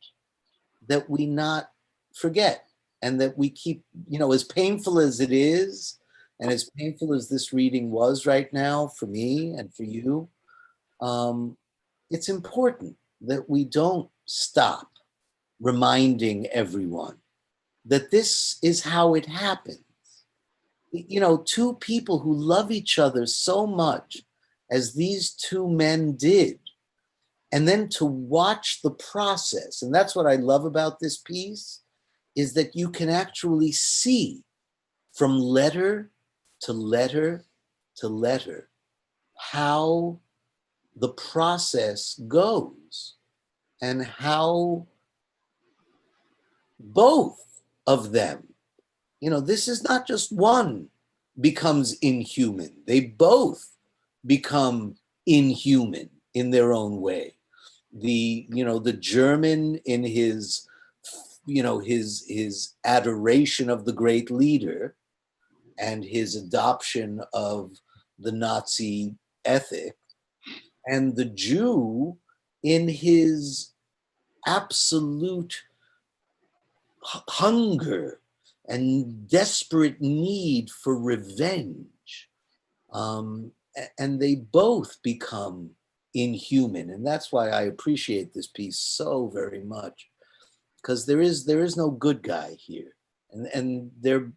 that we not forget and that we keep, as painful as it is, and as painful as this reading was right now for me and for you, it's important that we don't stop reminding everyone that this is how it happens. two people who love each other so much as these two men did, and then to watch the process. And that's what I love about this piece, is that you can actually see from letter to letter to letter how the process goes and how both of them, this is not just one becomes inhuman. They both become inhuman in their own way. The German in his adoration of the great leader and his adoption of the Nazi ethic, and the Jew in his absolute hunger and desperate need for revenge. And they both become inhuman. And that's why I appreciate this piece so very much, because there is no good guy here. And there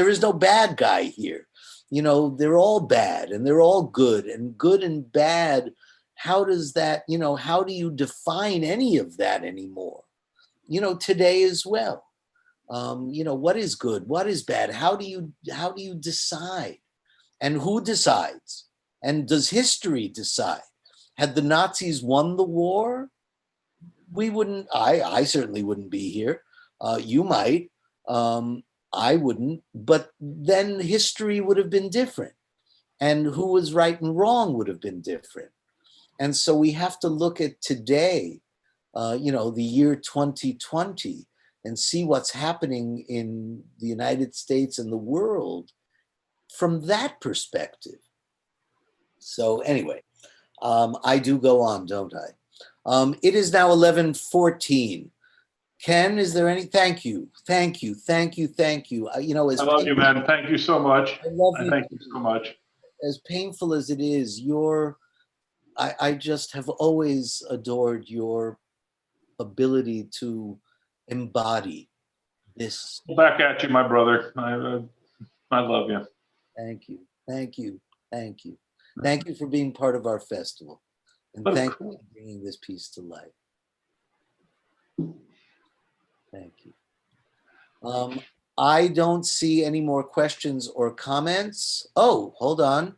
is no bad guy here. They're all bad and they're all good, and good and bad. How does that, how do you define any of that anymore? Today as well. What is good? What is bad? How do you decide? And who decides? And does history decide? Had the Nazis won the war, we wouldn't. I certainly wouldn't be here. You might. I wouldn't. But then history would have been different, and who was right and wrong would have been different. And so we have to look at today, the year 2020, and see what's happening in the United States and the world from that perspective. So anyway, I do go on, don't I? It is now 11:14. Ken, is there any? Thank you. As I love you, man. Thank you so much. I love you. Thank you so much. As painful as it is, I just have always adored your ability to embody this. Back at you, my brother. I love you. Thank you. Thank you. Thank you. Thank you for being part of our festival. And thank you for bringing this piece to life. Thank you. I don't see any more questions or comments. Oh, hold on.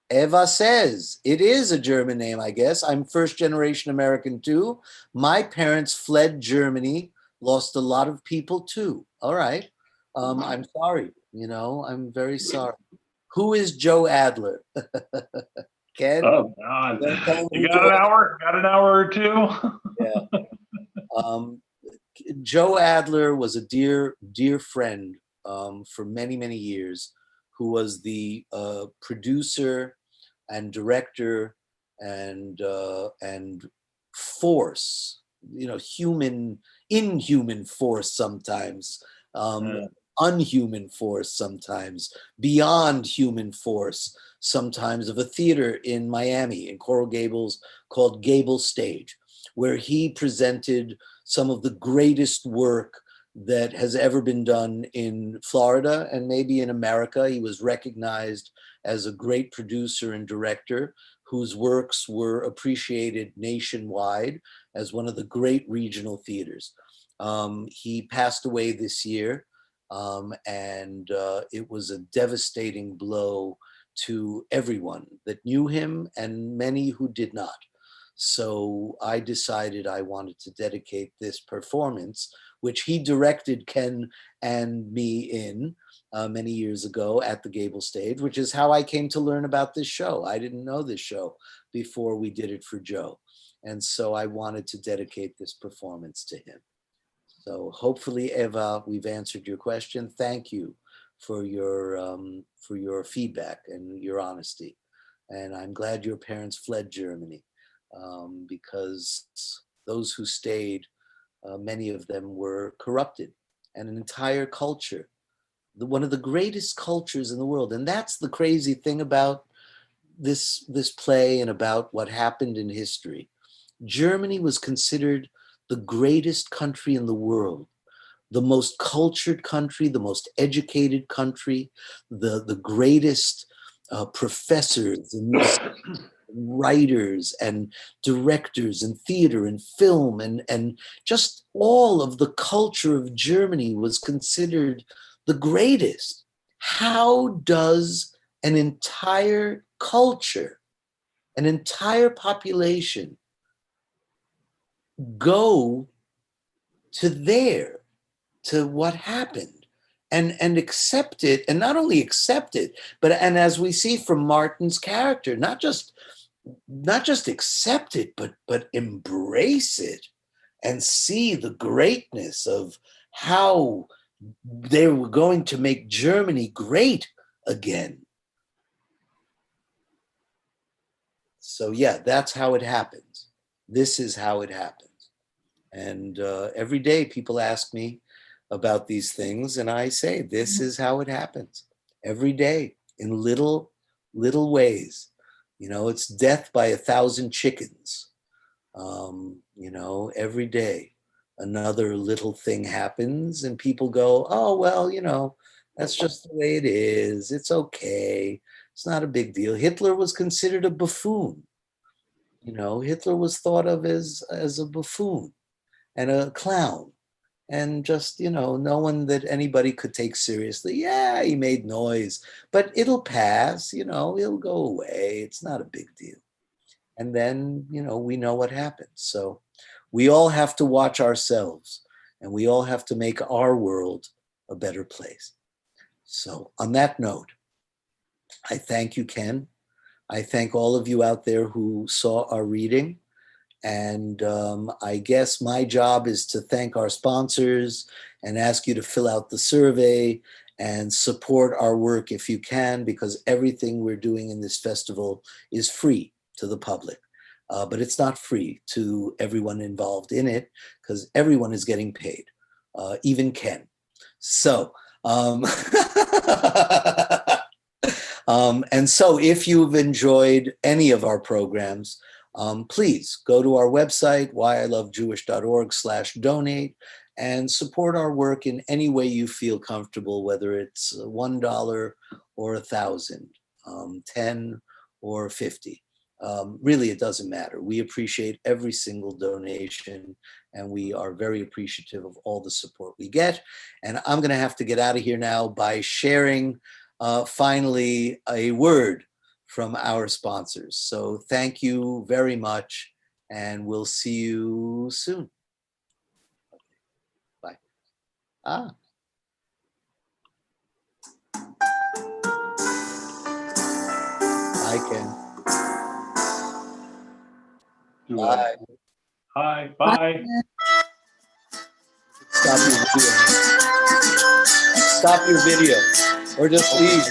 Eva says, it is a German name, I guess. I'm first generation American too. My parents fled Germany, lost a lot of people too. All right. I'm sorry. I'm very sorry. Who is Joe Adler? Ken? Oh God! You got an hour? Got an hour or two? Yeah. Joe Adler was a dear, dear friend for many, many years, who was the producer and director and force, inhuman force sometimes, unhuman force sometimes, beyond human force sometimes, of a theater in Miami, in Coral Gables, called Gable Stage, where he presented some of the greatest work that has ever been done in Florida and maybe in America. He was recognized as a great producer and director whose works were appreciated nationwide as one of the great regional theaters. He passed away this year, and it was a devastating blow to everyone that knew him and many who did not. So I decided I wanted to dedicate this performance, which he directed Ken and me in many years ago at the Gable Stage, which is how I came to learn about this show. I didn't know this show before we did it for Joe. And so I wanted to dedicate this performance to him. So hopefully, Eva, we've answered your question. Thank you for your feedback and your honesty. And I'm glad your parents fled Germany. Because those who stayed, many of them were corrupted, and an entire culture, one of the greatest cultures in the world. And that's the crazy thing about this play and about what happened in history. Germany was considered the greatest country in the world the most cultured country, the most educated country, the greatest professors and writers and directors and theater and film and just all of the culture of Germany was considered the greatest. How does an entire culture, an entire population go to there, to what happened, and accept it, and not only accept it, but and as we see from Martin's character, not just accept it, but embrace it and see the greatness of how they were going to make Germany great again. So yeah, that's how it happens. This is how it happens. And every day people ask me about these things, and I say, this is how it happens. Every day, in little ways. You know, it's death by 1,000 chickens. You know, every day another little thing happens and people go, oh, well, you know, that's just the way it is. It's okay. It's not a big deal. Hitler was considered a buffoon. You know, Hitler was thought of as a buffoon and a clown and just, you know, no one that anybody could take seriously. Yeah, he made noise, but it'll pass, you know, it'll go away. It's not a big deal. And then, you know, we know what happens. So we all have to watch ourselves and we all have to make our world a better place. So on that note, I thank you, Ken. I thank all of you out there who saw our reading. And I guess my job is to thank our sponsors and ask you to fill out the survey and support our work if you can, because everything we're doing in this festival is free to the public. But it's not free to everyone involved in it because everyone is getting paid, even Ken. So, and so if you've enjoyed any of our programs, please go to our website, whyilovejewish.org/donate, and support our work in any way you feel comfortable, whether it's $1 or 1,000, 10 or 50. Really, it doesn't matter. We appreciate every single donation, and we are very appreciative of all the support we get. And I'm going to have to get out of here now by sharing finally a word from our sponsors. So thank you very much, and we'll see you soon. Bye. Hi, Ken. Bye. Hi, bye. Stop your video. Stop your video, or just leave.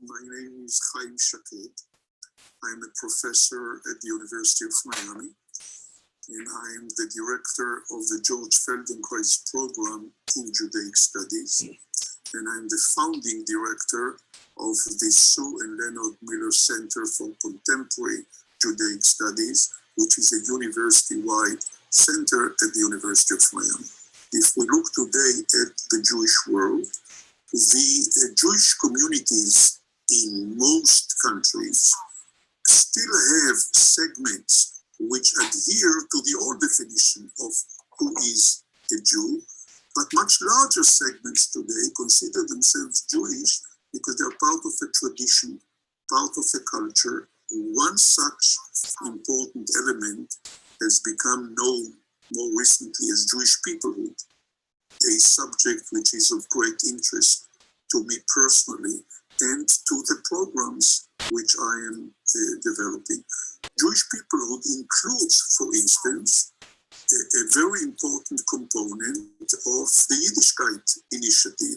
My name is Chaim Shaked. I'm a professor at the University of Miami, and I am the director of the George Feldenkrais program in Judaic Studies, and I'm the founding director of the Sue and Leonard Miller Center for Contemporary Judaic Studies, which is a university-wide center at the University of Miami. If we look today at the Jewish world, the Jewish communities in most countries still have segments which adhere to the old definition of who is a Jew, but much larger segments today consider themselves Jewish because they are part of a tradition, part of a culture. One such important element has become known more recently as Jewish peoplehood, a subject which is of great interest to me personally and to the programs which I am developing. Jewish peoplehood includes, for instance, a very important component of the YiddishKite initiative,